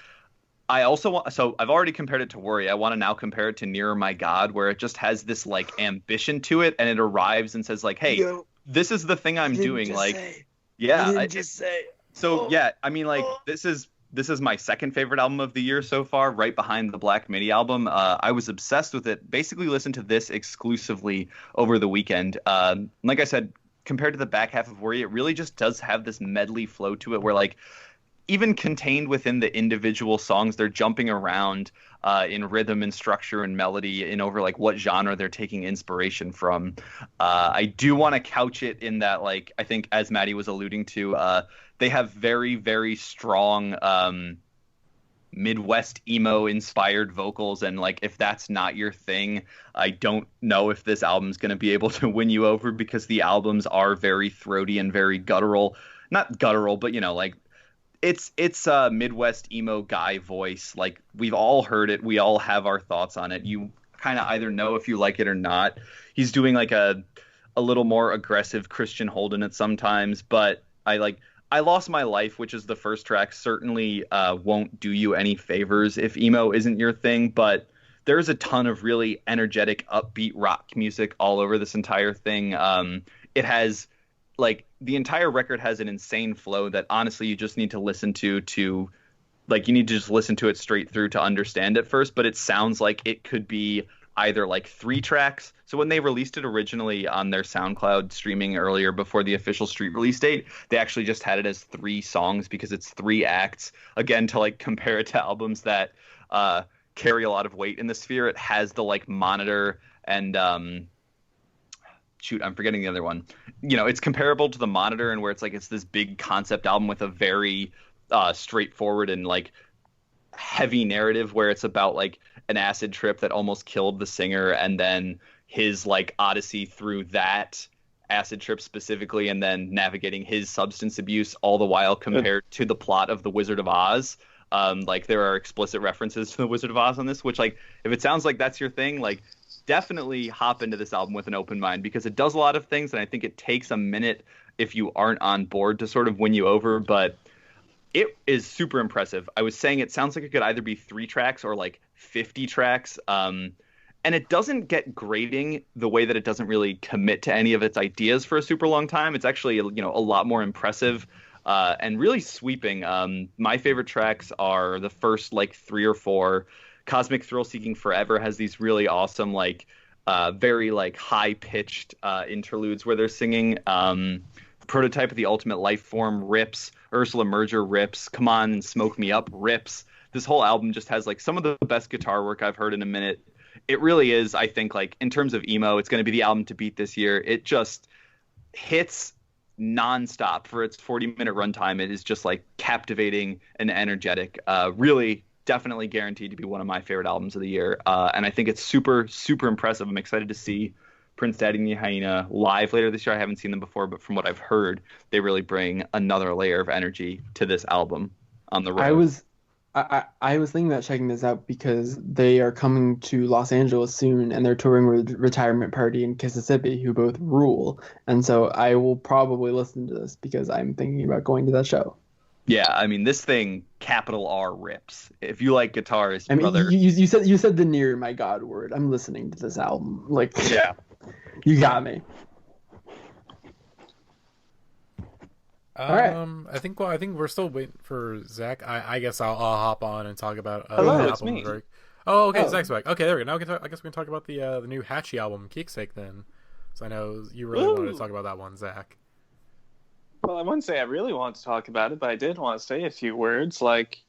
I also want, so I've already compared it to Worry. I want to now compare it to Nearer My God, where it just has this like ambition to it, and it arrives and says like, hey, this is the thing I'm doing. Like, yeah, I just say. So yeah, I mean, like this is my second favorite album of the year so far, right behind the Black Midi album. I was obsessed with it. Basically, listened to this exclusively over the weekend. Like I said, compared to the back half of Worry, it really just does have this medley flow to it, where like even contained within the individual songs, they're jumping around in rhythm and structure and melody and over like what genre they're taking inspiration from. I do want to couch it in that, like, I think as Matty was alluding to, they have very, very strong Midwest emo inspired vocals, and like if that's not your thing, I don't know if this album's going to be able to win you over, because the albums are very throaty and very guttural. Not guttural, but you know, like it's a Midwest emo guy voice. Like we've all heard it, we all have our thoughts on it. You kind of either know if you like it or not. He's doing like a little more aggressive Christian Holden at sometimes, but I Lost My Life, which is the first track, certainly won't do you any favors if emo isn't your thing, but there's a ton of really energetic, upbeat rock music all over this entire thing. It has, like, the entire record has an insane flow that honestly you just need to listen to like, you need to just listen to it straight through to understand it first, but it sounds like it could be either like 3 tracks. So when they released it originally on their SoundCloud streaming earlier before the official street release date, they actually just had it as 3 songs because it's 3 acts. Again, to like compare it to albums that carry a lot of weight in the sphere, it has the like Monitor and shoot, I'm forgetting the other one. You know, it's comparable to the Monitor, and where it's like it's this big concept album with a very straightforward and like heavy narrative, where it's about like an acid trip that almost killed the singer, and then his like odyssey through that acid trip specifically, and then navigating his substance abuse, all the while compared to the plot of The Wizard of Oz. Like there are explicit references to The Wizard of Oz on this, which, like, if it sounds like that's your thing, like definitely hop into this album with an open mind, because it does a lot of things, and I think it takes a minute if you aren't on board to sort of win you over, but it is super impressive. I was saying it sounds like it could either be 3 tracks or like 50 tracks. And it doesn't get grating the way that it doesn't really commit to any of its ideas for a super long time. It's actually, you know, a lot more impressive and really sweeping. My favorite tracks are the first like 3 or 4. Cosmic Thrill Seeking Forever has these really awesome, like very like high pitched interludes where they're singing. Prototype of the Ultimate Life Form rips. Ursula Merger rips. Come On and Smoke Me Up rips. This whole album just has like some of the best guitar work I've heard in a minute. It really is, I think, like in terms of emo, it's going to be the album to beat this year. It just hits nonstop for its 40-minute runtime. It is just like captivating and energetic. Really, definitely guaranteed to be one of my favorite albums of the year. And I think it's super, super impressive. I'm excited to see Prince Daddy and the Hyena live later this year. I haven't seen them before, but from what I've heard, they really bring another layer of energy to this album on the road. I was thinking about checking this out because they are coming to Los Angeles soon, and they're touring with Retirement Party and Mississippi, who both rule. And so I will probably listen to this because I'm thinking about going to that show. Yeah, I mean, this thing, capital R rips. If you like guitars, I mean, brother. you said the Near My God word. I'm listening to this album. Like, yeah. You got me. All right. I think we're still waiting for Zach. I guess I'll hop on and talk about Hello, the it's album. me. Oh, okay, Zach's back. Okay, there we go. Now I guess we can talk about the new Hatchie album, Keepsake, then. So I know you really wanted to talk about that one, Zach. Well, I wouldn't say I really want to talk about it, but I did want to say a few words. Like,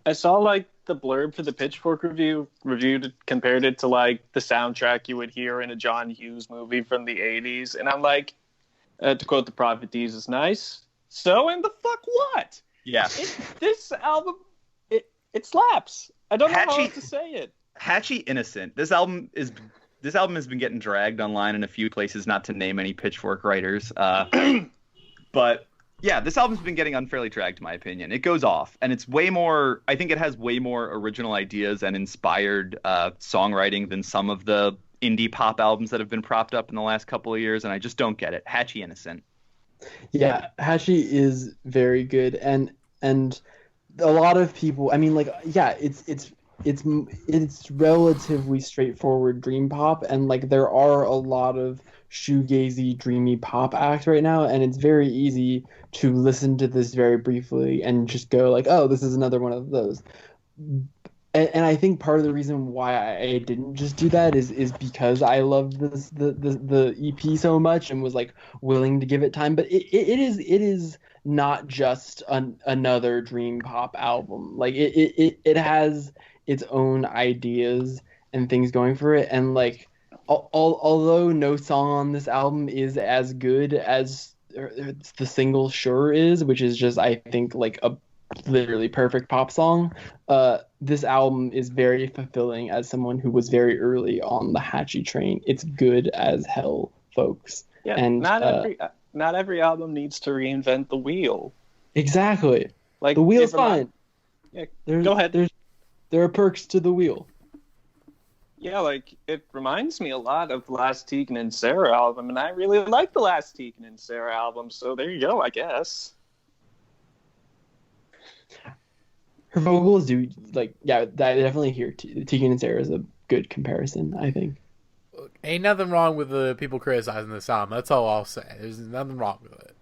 I saw like the blurb for the Pitchfork compared it to like the soundtrack you would hear in a John Hughes movie from the 80s, and I'm like, to quote the Prophet Jesus, nice. So in the fuck what? Yeah. This album, it slaps. I don't know how else to say it. Hatchie Innocent. This album has been getting dragged online in a few places, not to name any Pitchfork writers. But Yeah, this album's been getting unfairly dragged, in my opinion. It goes off, and it's way more. I think it has way more original ideas and inspired songwriting than some of the indie pop albums that have been propped up in the last couple of years, and I just don't get it. Hatchy Innocent. Yeah, Hatchy is very good, and a lot of people. I mean, like, yeah, it's relatively straightforward dream pop, and like there are a lot of shoegazy, dreamy pop acts right now, and it's very easy to listen to this very briefly and just go like, oh, this is another one of those. And I think part of the reason why I didn't just do that is because I loved the EP so much and was like willing to give it time. But it is not just another dream pop album. Like it has its own ideas and things going for it. And like although no song on this album is as good as the single Sure is, which is just I think like a literally perfect pop song, this album is very fulfilling as someone who was very early on the Hatchy train. It's good as hell, folks. Yeah, and not every album needs to reinvent the wheel. Exactly. Like the wheel's fine. Yeah, go ahead. There are perks to the wheel. Yeah, like it reminds me a lot of the last Tegan and Sarah album, and I really like the last Tegan and Sarah album. So there you go, I guess. Her vocals do like, yeah, I definitely hear Tegan and Sarah is a good comparison, I think. Look, ain't nothing wrong with the people criticizing this album. That's all I'll say. There's nothing wrong with it.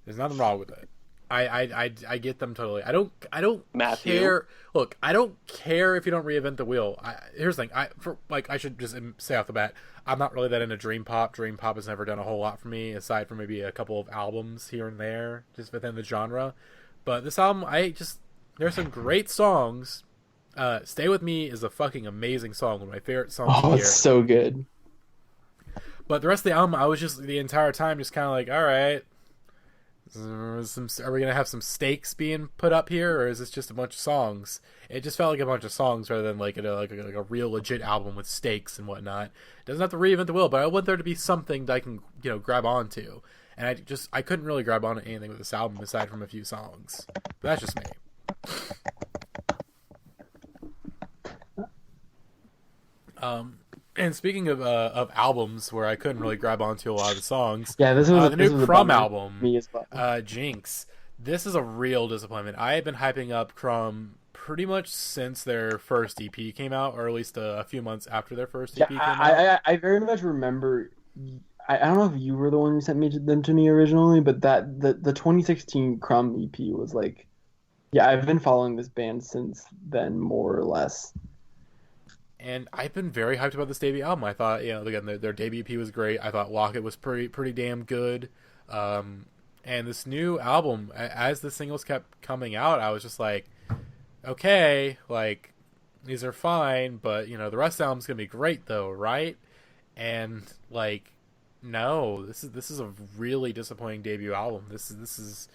There's nothing wrong with it. I get them totally. I don't Matthew. care. Look, I don't care if you don't reinvent the wheel. Here's the thing. I should just say off the bat, I'm not really that into dream pop. Dream pop has never done a whole lot for me, aside from maybe a couple of albums here and there, just within the genre. But this album, there's some great songs. Stay With Me is a fucking amazing song. One of my favorite songs of the year. It's so good. But the rest of the album, I was just the entire time just kind of like, all right, are we going to have some stakes being put up here, or is this just a bunch of songs? It just felt like a bunch of songs rather than like a real legit album with stakes and whatnot. It doesn't have to reinvent the wheel, but I want there to be something that I can, grab onto. And I couldn't really grab on to anything with this album aside from a few songs. But that's just me. And speaking of albums where I couldn't really grab onto a lot of the songs, yeah, this was the new Crumb album, me as well. Jinx. This is a real disappointment. I have been hyping up Crumb pretty much since their first EP came out, or at least a few months after their first EP came out. I very much remember. I don't know if you were the one who sent them to me originally, but the 2016 Crumb EP was like, yeah, I've been following this band since then, more or less. And I've been very hyped about this debut album. I thought, again, their debut EP was great. I thought Locket was pretty damn good. And this new album, as the singles kept coming out, I was just like, okay, like, these are fine, but, the rest of the album's going to be great, though, right? And, like, no, this is a really disappointing debut album. This is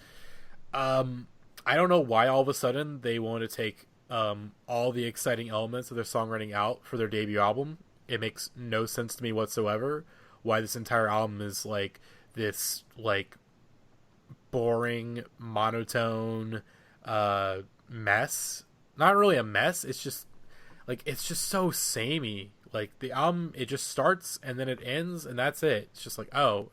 I don't know why all of a sudden they want to take all the exciting elements of their songwriting out for their debut album. It makes no sense to me whatsoever why this entire album is like this like boring monotone mess. Not really a mess, it's just so samey. Like the album, it just starts and then it ends and that's it. It's just like oh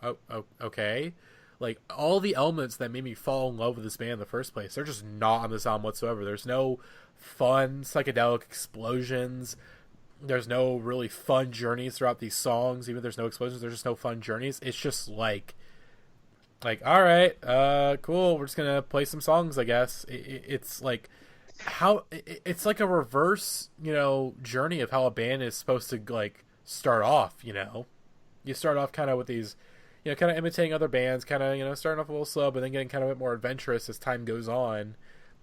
okay. Like all the elements that made me fall in love with this band in the first place, they're just not on this album whatsoever. There's no fun psychedelic explosions. There's no really fun journeys throughout these songs. Even if there's no explosions, there's just no fun journeys. It's just like all right, cool. We're just gonna play some songs, I guess. It's like it's like a reverse, journey of how a band is supposed to like start off. You start off kind of with these, kind of imitating other bands, kind of, starting off a little slow, but then getting kind of a bit more adventurous as time goes on.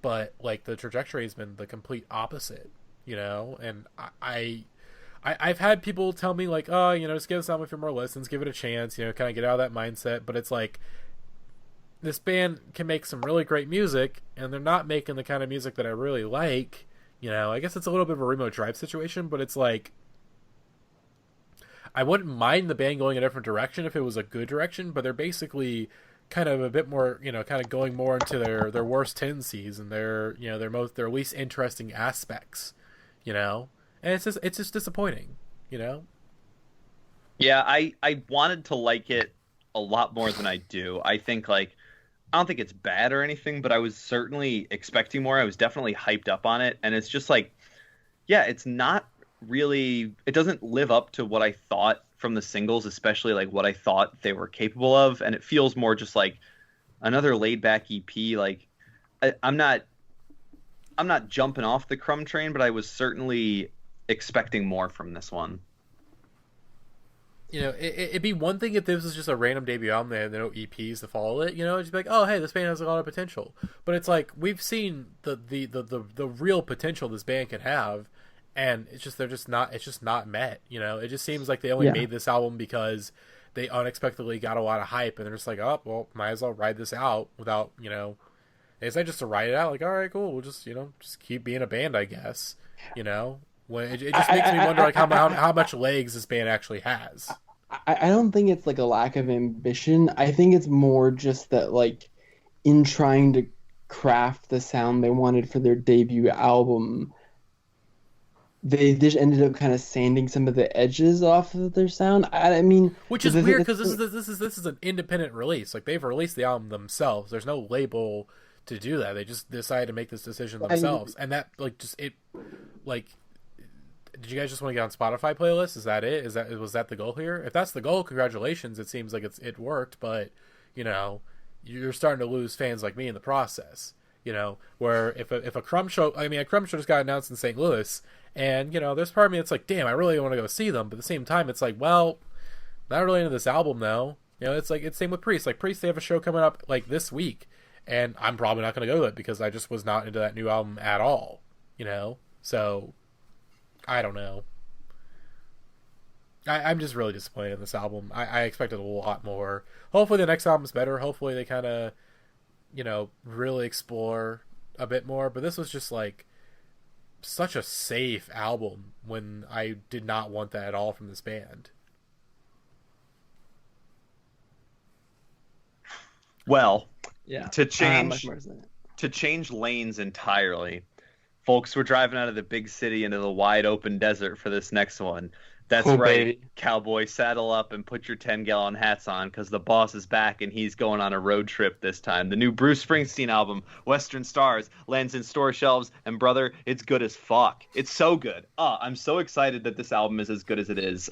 But like the trajectory has been the complete opposite, and I've had people tell me like, oh, just give this album a few more listens, give it a chance, kind of get out of that mindset. But it's like, this band can make some really great music, and they're not making the kind of music that I really like. I guess it's a little bit of a Remo Drive situation, but it's like, I wouldn't mind the band going a different direction if it was a good direction, but they're basically kind of a bit more, kind of going more into their worst tendencies and their least interesting aspects, and it's just disappointing, Yeah, I wanted to like it a lot more than I do. I think I don't think it's bad or anything, but I was certainly expecting more. I was definitely hyped up on it, and it's just yeah, it's not really, it doesn't live up to what I thought from the singles, especially what I thought they were capable of, and it feels more just like another laid back EP. I'm not jumping off the Crumb train, but I was certainly expecting more from this one. It'd be one thing if this was just a random debut album, they had no EPs to follow it, just be like, oh hey, this band has a lot of potential. But it's like we've seen the real potential this band can have, and it's just not met. It just seems like they only made this album because they unexpectedly got a lot of hype, and they're just like, oh well, might as well ride this out without, is that just to ride it out? Like, all right, cool, we'll just just keep being a band, I guess. When it just makes me wonder how much legs this band actually has. I don't think it's a lack of ambition. I think it's more just that in trying to craft the sound they wanted for their debut album, they just ended up kind of sanding some of the edges off of their sound. I mean, which is weird because this is an independent release. They've released the album themselves. There's no label to do that. They just decided to make this decision themselves, and that did you guys just want to get on Spotify playlists? Is that it? Was that the goal here? If that's the goal, congratulations. It seems like it worked, but you're starting to lose fans like me in the process. Where if a Crumb show, a Crumb show just got announced in St. Louis, and there's part of me that's like, damn, I really want to go see them, but at the same time, it's like, well, not really into this album though. It's same with Priest. Priest, they have a show coming up this week, and I'm probably not going to go to it because I just was not into that new album at all. So. I don't know. I'm just really disappointed in this album. I expected a lot more. Hopefully the next album's better. Hopefully they kind of, really explore a bit more. But this was just such a safe album when I did not want that at all from this band. Well, yeah. To change lanes entirely. Folks, we're driving out of the big city into the wide open desert for this next one. That's right, baby. Cowboy, saddle up and put your 10-gallon hats on because the boss is back and he's going on a road trip this time. The new Bruce Springsteen album, Western Stars, lands in store shelves, and brother, it's good as fuck. It's so good. I'm so excited that this album is as good as it is.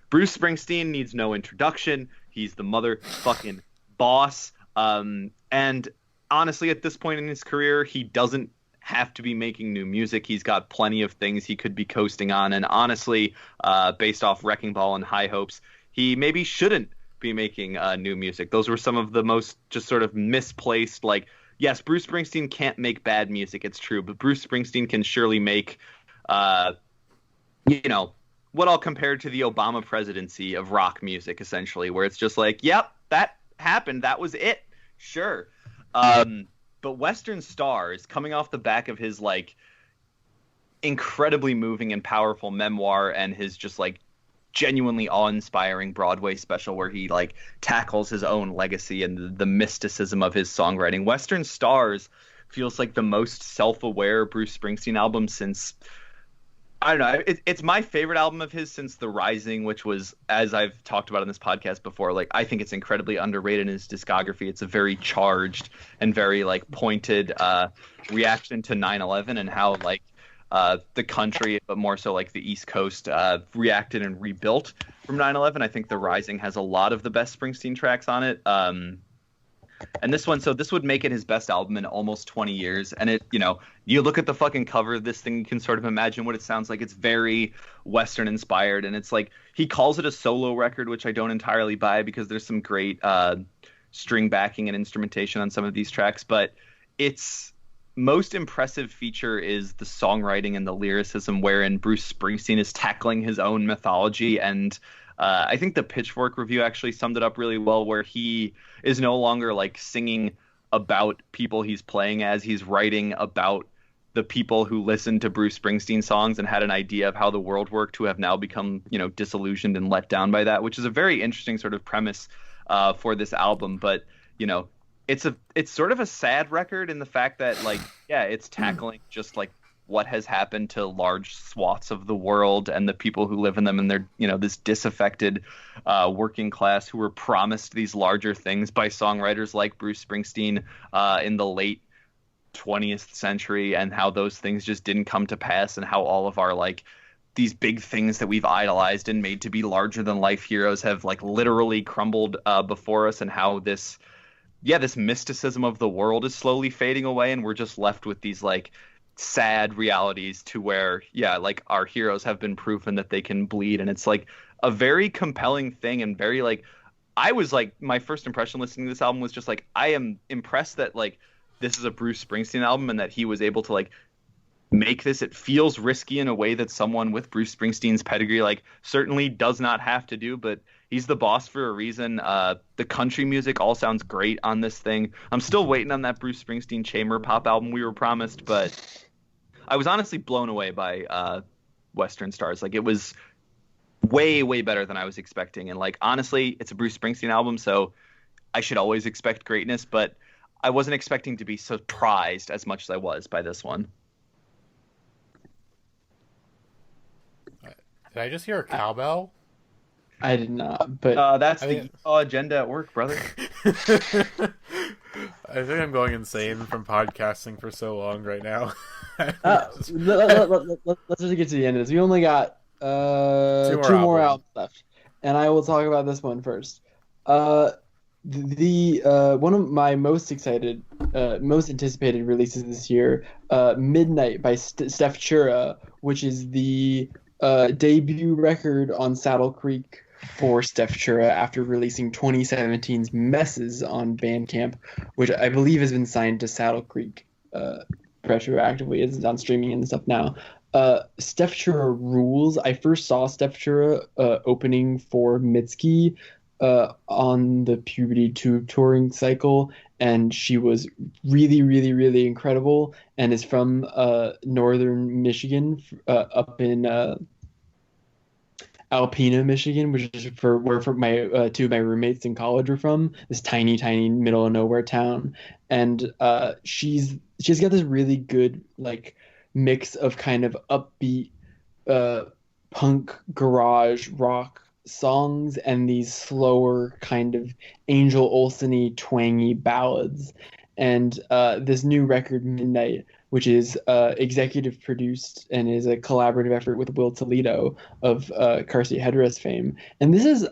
Bruce Springsteen needs no introduction. He's the motherfucking boss. And honestly, at this point in his career, he doesn't have to be making new music. He's got plenty of things he could be coasting on, and honestly, based off Wrecking Ball and High Hopes, he maybe shouldn't be making new music. Those were some of the most just sort of misplaced, yes, Bruce Springsteen can't make bad music, it's true, but Bruce Springsteen can surely make what I'll compare to the Obama presidency of rock music, essentially, where it's just yep, that happened, that was it, sure. But Western Stars, coming off the back of his incredibly moving and powerful memoir and his just genuinely awe-inspiring Broadway special where he tackles his own legacy and the mysticism of his songwriting, Western Stars feels like the most self-aware Bruce Springsteen album since, I don't know, it's my favorite album of his since The Rising, which was, as I've talked about in this podcast before, I think it's incredibly underrated in his discography. It's a very charged and very pointed reaction to 9/11 and how the country, but more so the East Coast, reacted and rebuilt from 9/11. I think The Rising has a lot of the best Springsteen tracks on it. And this would make it his best album in almost 20 years. And it, you look at the fucking cover of this thing, you can sort of imagine what it sounds like. It's very Western inspired. And it's he calls it a solo record, which I don't entirely buy because there's some great string backing and instrumentation on some of these tracks. But its most impressive feature is the songwriting and the lyricism, wherein Bruce Springsteen is tackling his own mythology. And I think the Pitchfork review actually summed it up really well, where he is no longer singing about people he's playing as. He's writing about the people who listened to Bruce Springsteen songs and had an idea of how the world worked, who have now become, disillusioned and let down by that, which is a very interesting sort of premise for this album. But it's sort of a sad record in the fact that it's tackling just like what has happened to large swaths of the world and the people who live in them, and they're this disaffected working class who were promised these larger things by songwriters like Bruce Springsteen in the late 20th century, and how those things just didn't come to pass, and how all of our these big things that we've idolized and made to be larger than life heroes have literally crumbled before us, and how this mysticism of the world is slowly fading away, and we're just left with these sad realities to where our heroes have been proven that they can bleed. And it's a very compelling thing, and very I was my first impression listening to this album was just I am impressed that this is a Bruce Springsteen album, and that he was able to make this. It feels risky in a way that someone with Bruce Springsteen's pedigree certainly does not have to do, but he's the boss for a reason. The country music all sounds great on this thing. I'm still waiting on that Bruce Springsteen chamber pop album we were promised, but I was honestly blown away by Western Stars. It was way, way better than I was expecting. And honestly, it's a Bruce Springsteen album, so I should always expect greatness, but I wasn't expecting to be surprised as much as I was by this one. Did I just hear a cowbell? I did not, but that's the agenda at work, brother. I think I'm going insane from podcasting for so long right now. let's just get to the end of this. We only got two more albums left, and I will talk about this one first. The one of my most anticipated releases this year, Midnight by Steph Chura, which is the debut record on Saddle Creek for Steph Chura after releasing 2017's Messes on Bandcamp, which I believe has been signed to Saddle Creek retroactively. It's on streaming and stuff now. Steph Chura rules. I first saw Steph Chura opening for Mitski on the Puberty Tube touring cycle, and she was really, really, really incredible, and is from northern Michigan, up in Alpena, Michigan, which is where my two of my roommates in college were from. This tiny, tiny middle of nowhere town, and she's got this really good mix of kind of upbeat punk garage rock songs and these slower kind of Angel Olsen-y twangy ballads. And this new record, Midnight, which is executive produced and is a collaborative effort with Will Toledo of Car Seat Headrest fame. And this is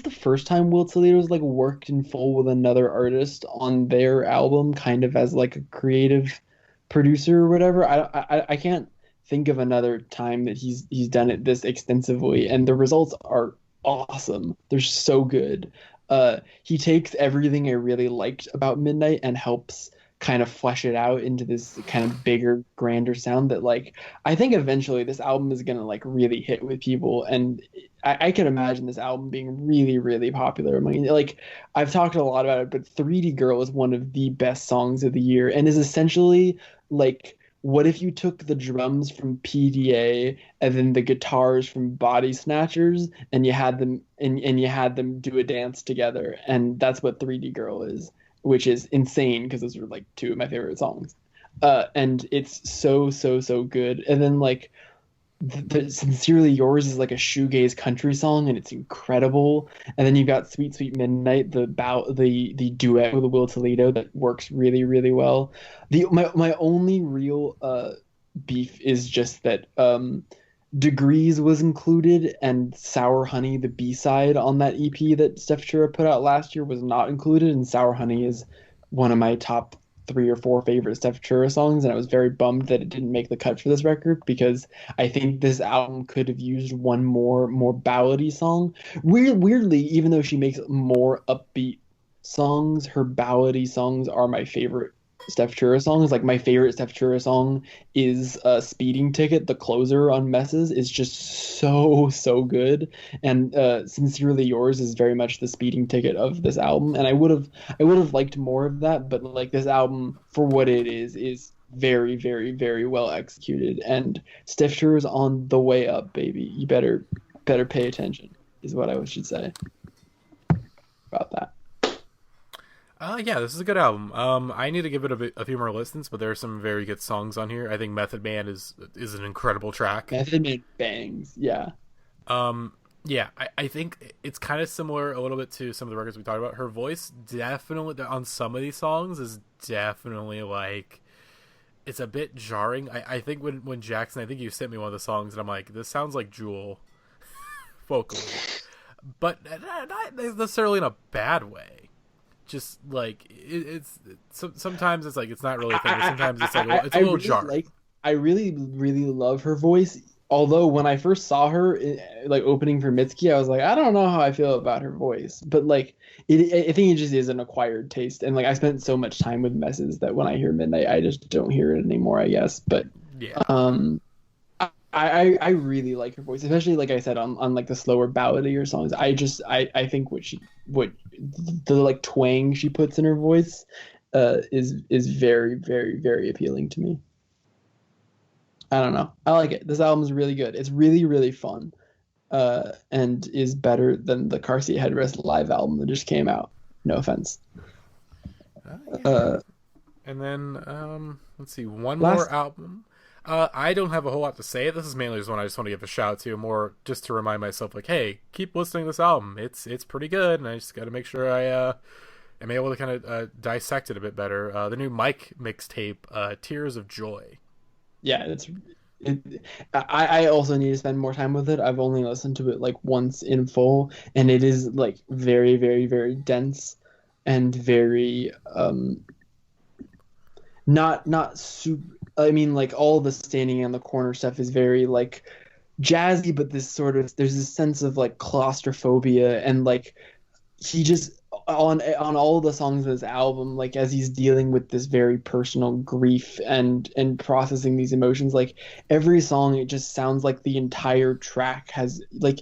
the first time Will Toledo's worked in full with another artist on their album, kind of as a creative producer or whatever. I can't think of another time that he's done it this extensively, and the results are awesome. They're so good. He takes everything I really liked about Midnight and helps kind of flesh it out into this kind of bigger, grander sound that I think eventually this album is gonna really hit with people, and I can imagine this album being really, really popular. I mean, I've talked a lot about it, but 3D Girl is one of the best songs of the year, and is essentially what if you took the drums from PDA and then the guitars from Body Snatchers, and you had them do a dance together, and that's what 3D Girl is, which is insane because those are two of my favorite songs, and it's so good. And then the Sincerely Yours is a shoegaze country song, and it's incredible. And then you've got Sweet Sweet Midnight, the duet with Will Toledo that works really, really well. My only real beef is just that Degrees was included, and Sour Honey, the B-side on that EP that Steph Chura put out last year, was not included. And Sour Honey is one of my top 3 or 4 favorite Steph Chura songs, and I was very bummed that it didn't make the cut for this record, because I think this album could have used one more ballady song. Weirdly, even though she makes more upbeat songs, her ballady songs are my favorite Steph Chura songs. My favorite Steph Chura song is Speeding Ticket, the closer on Messes, is just so good. And Sincerely Yours is very much the speeding ticket of this album. And I would have liked more of that, but this album, for what it is very, very, very well executed. And Steph Chura's on the way up, baby. You better pay attention, is what I should say. about that. Yeah, this is a good album. I need to give it a few more listens, but there are some very good songs on here. I think Method Man is an incredible track. Method Man bangs, yeah. Yeah, I think it's kind of similar a little bit to some of the records we talked about. Her voice definitely on some of these songs is definitely like, it's a bit jarring. I think when Jackson, I think you sent me one of the songs and I'm like, this sounds like Jewel vocally, but not necessarily in a bad way. Just like it's sometimes it's like it's not really a thing. But sometimes it's like it's a little jarring. I really love her voice. Although when I first saw her like opening for Mitski, I was like, I don't know how I feel about her voice. But like, I think it just is an acquired taste. And like, I spent so much time with Messes that when I hear Midnight, I just don't hear it anymore, I guess. But yeah, I really like her voice, especially like I said on like the slower balladier songs. I think what the like twang she puts in her voice is very, very, very appealing to me. I don't know. I like it. This album is really good. It's really, really fun, and is better than the Car Seat Headrest live album that just came out. No offense. Yeah. And then let's see, more album. I don't have a whole lot to say. This is mainly just one I just want to give a shout out to, more just to remind myself, like, hey, keep listening to this album. It's pretty good, and I just got to make sure I am able to kind of dissect it a bit better. The new Mike mixtape, Tears of Joy. Yeah, I also need to spend more time with it. I've only listened to it like once in full, and it is like very, very, very dense and very not super. I mean, like all the standing on the corner stuff is very like jazzy, but this sort of there's this sense of like claustrophobia, and like he just on all the songs of this album, like as he's dealing with this very personal grief and processing these emotions, like every song it just sounds like the entire track has like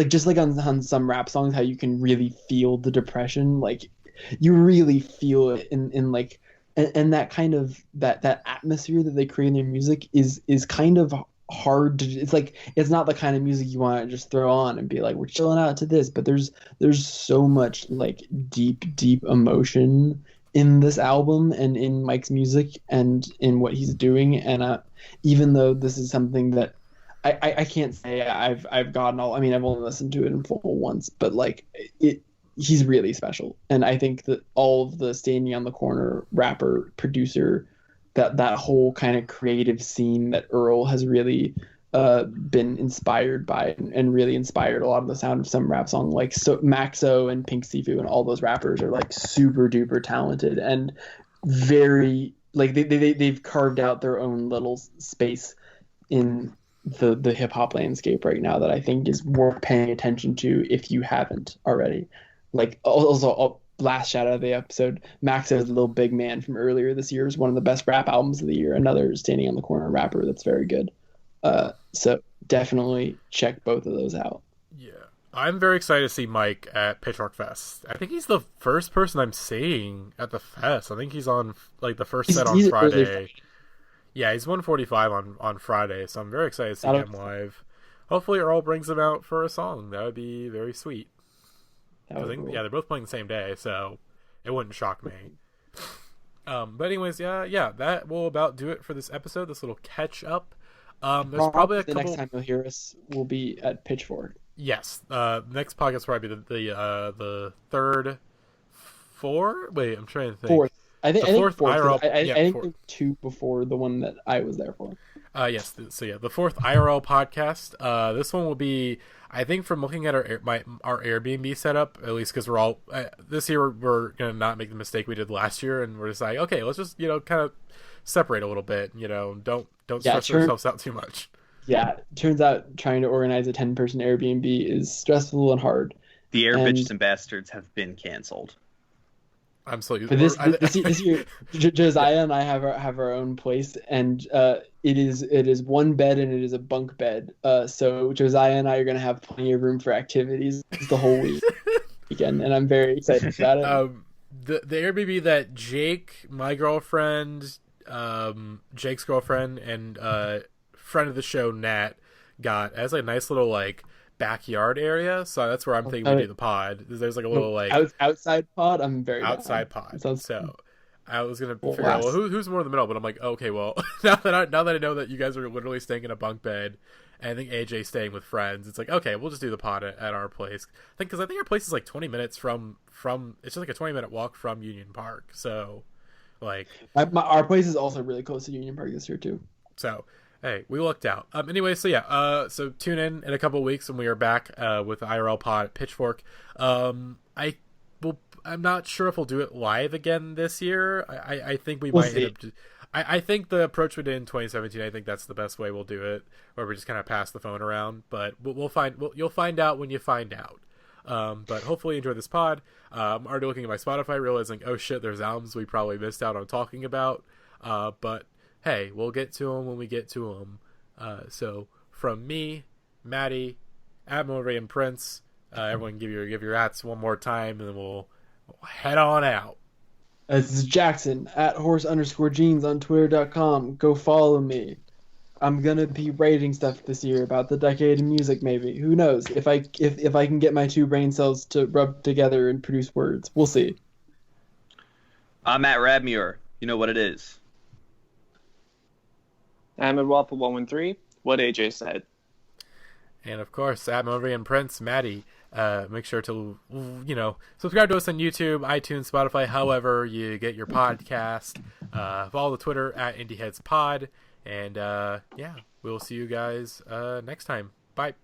just like on some rap songs how you can really feel the depression, like you really feel it in like and that kind of that atmosphere that they create in their music is kind of hard to, it's like it's not the kind of music you want to just throw on and be like we're chilling out to this, but there's so much like deep emotion in this album and in Mike's music and in what he's doing, and even though this is something that I can't say I've gotten all, I mean I've only listened to it in full once, but like he's really special, and I think that all of the standing on the corner rapper producer, that whole kind of creative scene that Earl has really been inspired by and really inspired a lot of the sound of some rap song, like so Maxo and Pink Sifu and all those rappers are like super duper talented and very like they've carved out their own little space in the hip hop landscape right now that I think is worth paying attention to if you haven't already. Like also last shout out of the episode, Maxo's Little Big Man from earlier this year is one of the best rap albums of the year. Another standing on the corner rapper that's very good. So definitely check both of those out. Yeah, I'm very excited to see Mike at Pitchfork Fest. I think he's the first person I'm seeing at the fest. I think he's on like the first set on Friday. Yeah, he's 145 on Friday, so I'm very excited to see him live. Hopefully Earl brings him out for a song. That would be very sweet. Cool. Yeah, they're both playing the same day, so it wouldn't shock me. But anyways, yeah, that will about do it for this episode. This little catch up. There's probably a couple. Next time you'll hear us will be at Pitchfork. Yes, next podcast will probably be the third, Wait, I'm trying to think. Fourth. I think fourth. IRL, I think there were two before the one that I was there for. Yes. So yeah, the fourth IRL podcast. This one will be, I think, from looking at our Airbnb setup, at least because we're all this year we're gonna not make the mistake we did last year, and we're just like, okay, let's just kind of separate a little bit. Don't stress ourselves out too much. Yeah, turns out trying to organize a 10-person Airbnb is stressful and hard. The Air Bitches and Bastards have been canceled. I'm so used. But this year, Josiah and I have our own place, and it is one bed and it is a bunk bed. So Josiah and I are gonna have plenty of room for activities the whole weekend, and I'm very excited about it. The Airbnb that Jake, my girlfriend, Jake's girlfriend, and friend of the show Nat got as a nice little like backyard area, so that's where I'm thinking we do the pod. There's like a little like outside pod. I'm very outside down. pod. Sounds So I was gonna Well, figure out last- who's more in the middle, but I'm like, okay, well now that I know that you guys are literally staying in a bunk bed, and I think AJ's staying with friends, it's like, okay, we'll just do the pod at our place. I think our place is like 20 minutes from it's just like a 20-minute walk from Union Park. So like our place is also really close to Union Park this year too. so. Hey, we lucked out. Anyway, so yeah. So tune in a couple of weeks when we are back with the IRL pod at Pitchfork. I'm not sure if we'll do it live again this year. I think we We'll might see. end up. I think the approach we did in 2017. I think that's the best way we'll do it, where we just kind of pass the phone around. But you'll find out when you find out. But hopefully you enjoy this pod. I'm already looking at my Spotify, realizing, oh shit, there's albums we probably missed out on talking about. But hey, we'll get to them when we get to them. So from me, Matty, Admiral Ray, and Prince, everyone give your ats one more time, and then we'll head on out. This is Jackson at @horse_jeans on Twitter.com. Go follow me. I'm gonna be writing stuff this year about the decade of music. Maybe, who knows? If I can get my two brain cells to rub together and produce words, we'll see. I'm at Radmuir. You know what it is. I'm at Waffle113. What AJ said. And of course, Admiral Ray and Prince, Matty. Make sure to subscribe to us on YouTube, iTunes, Spotify, however you get your podcast. Follow the Twitter at Indieheads Pod. And yeah, we'll see you guys next time. Bye.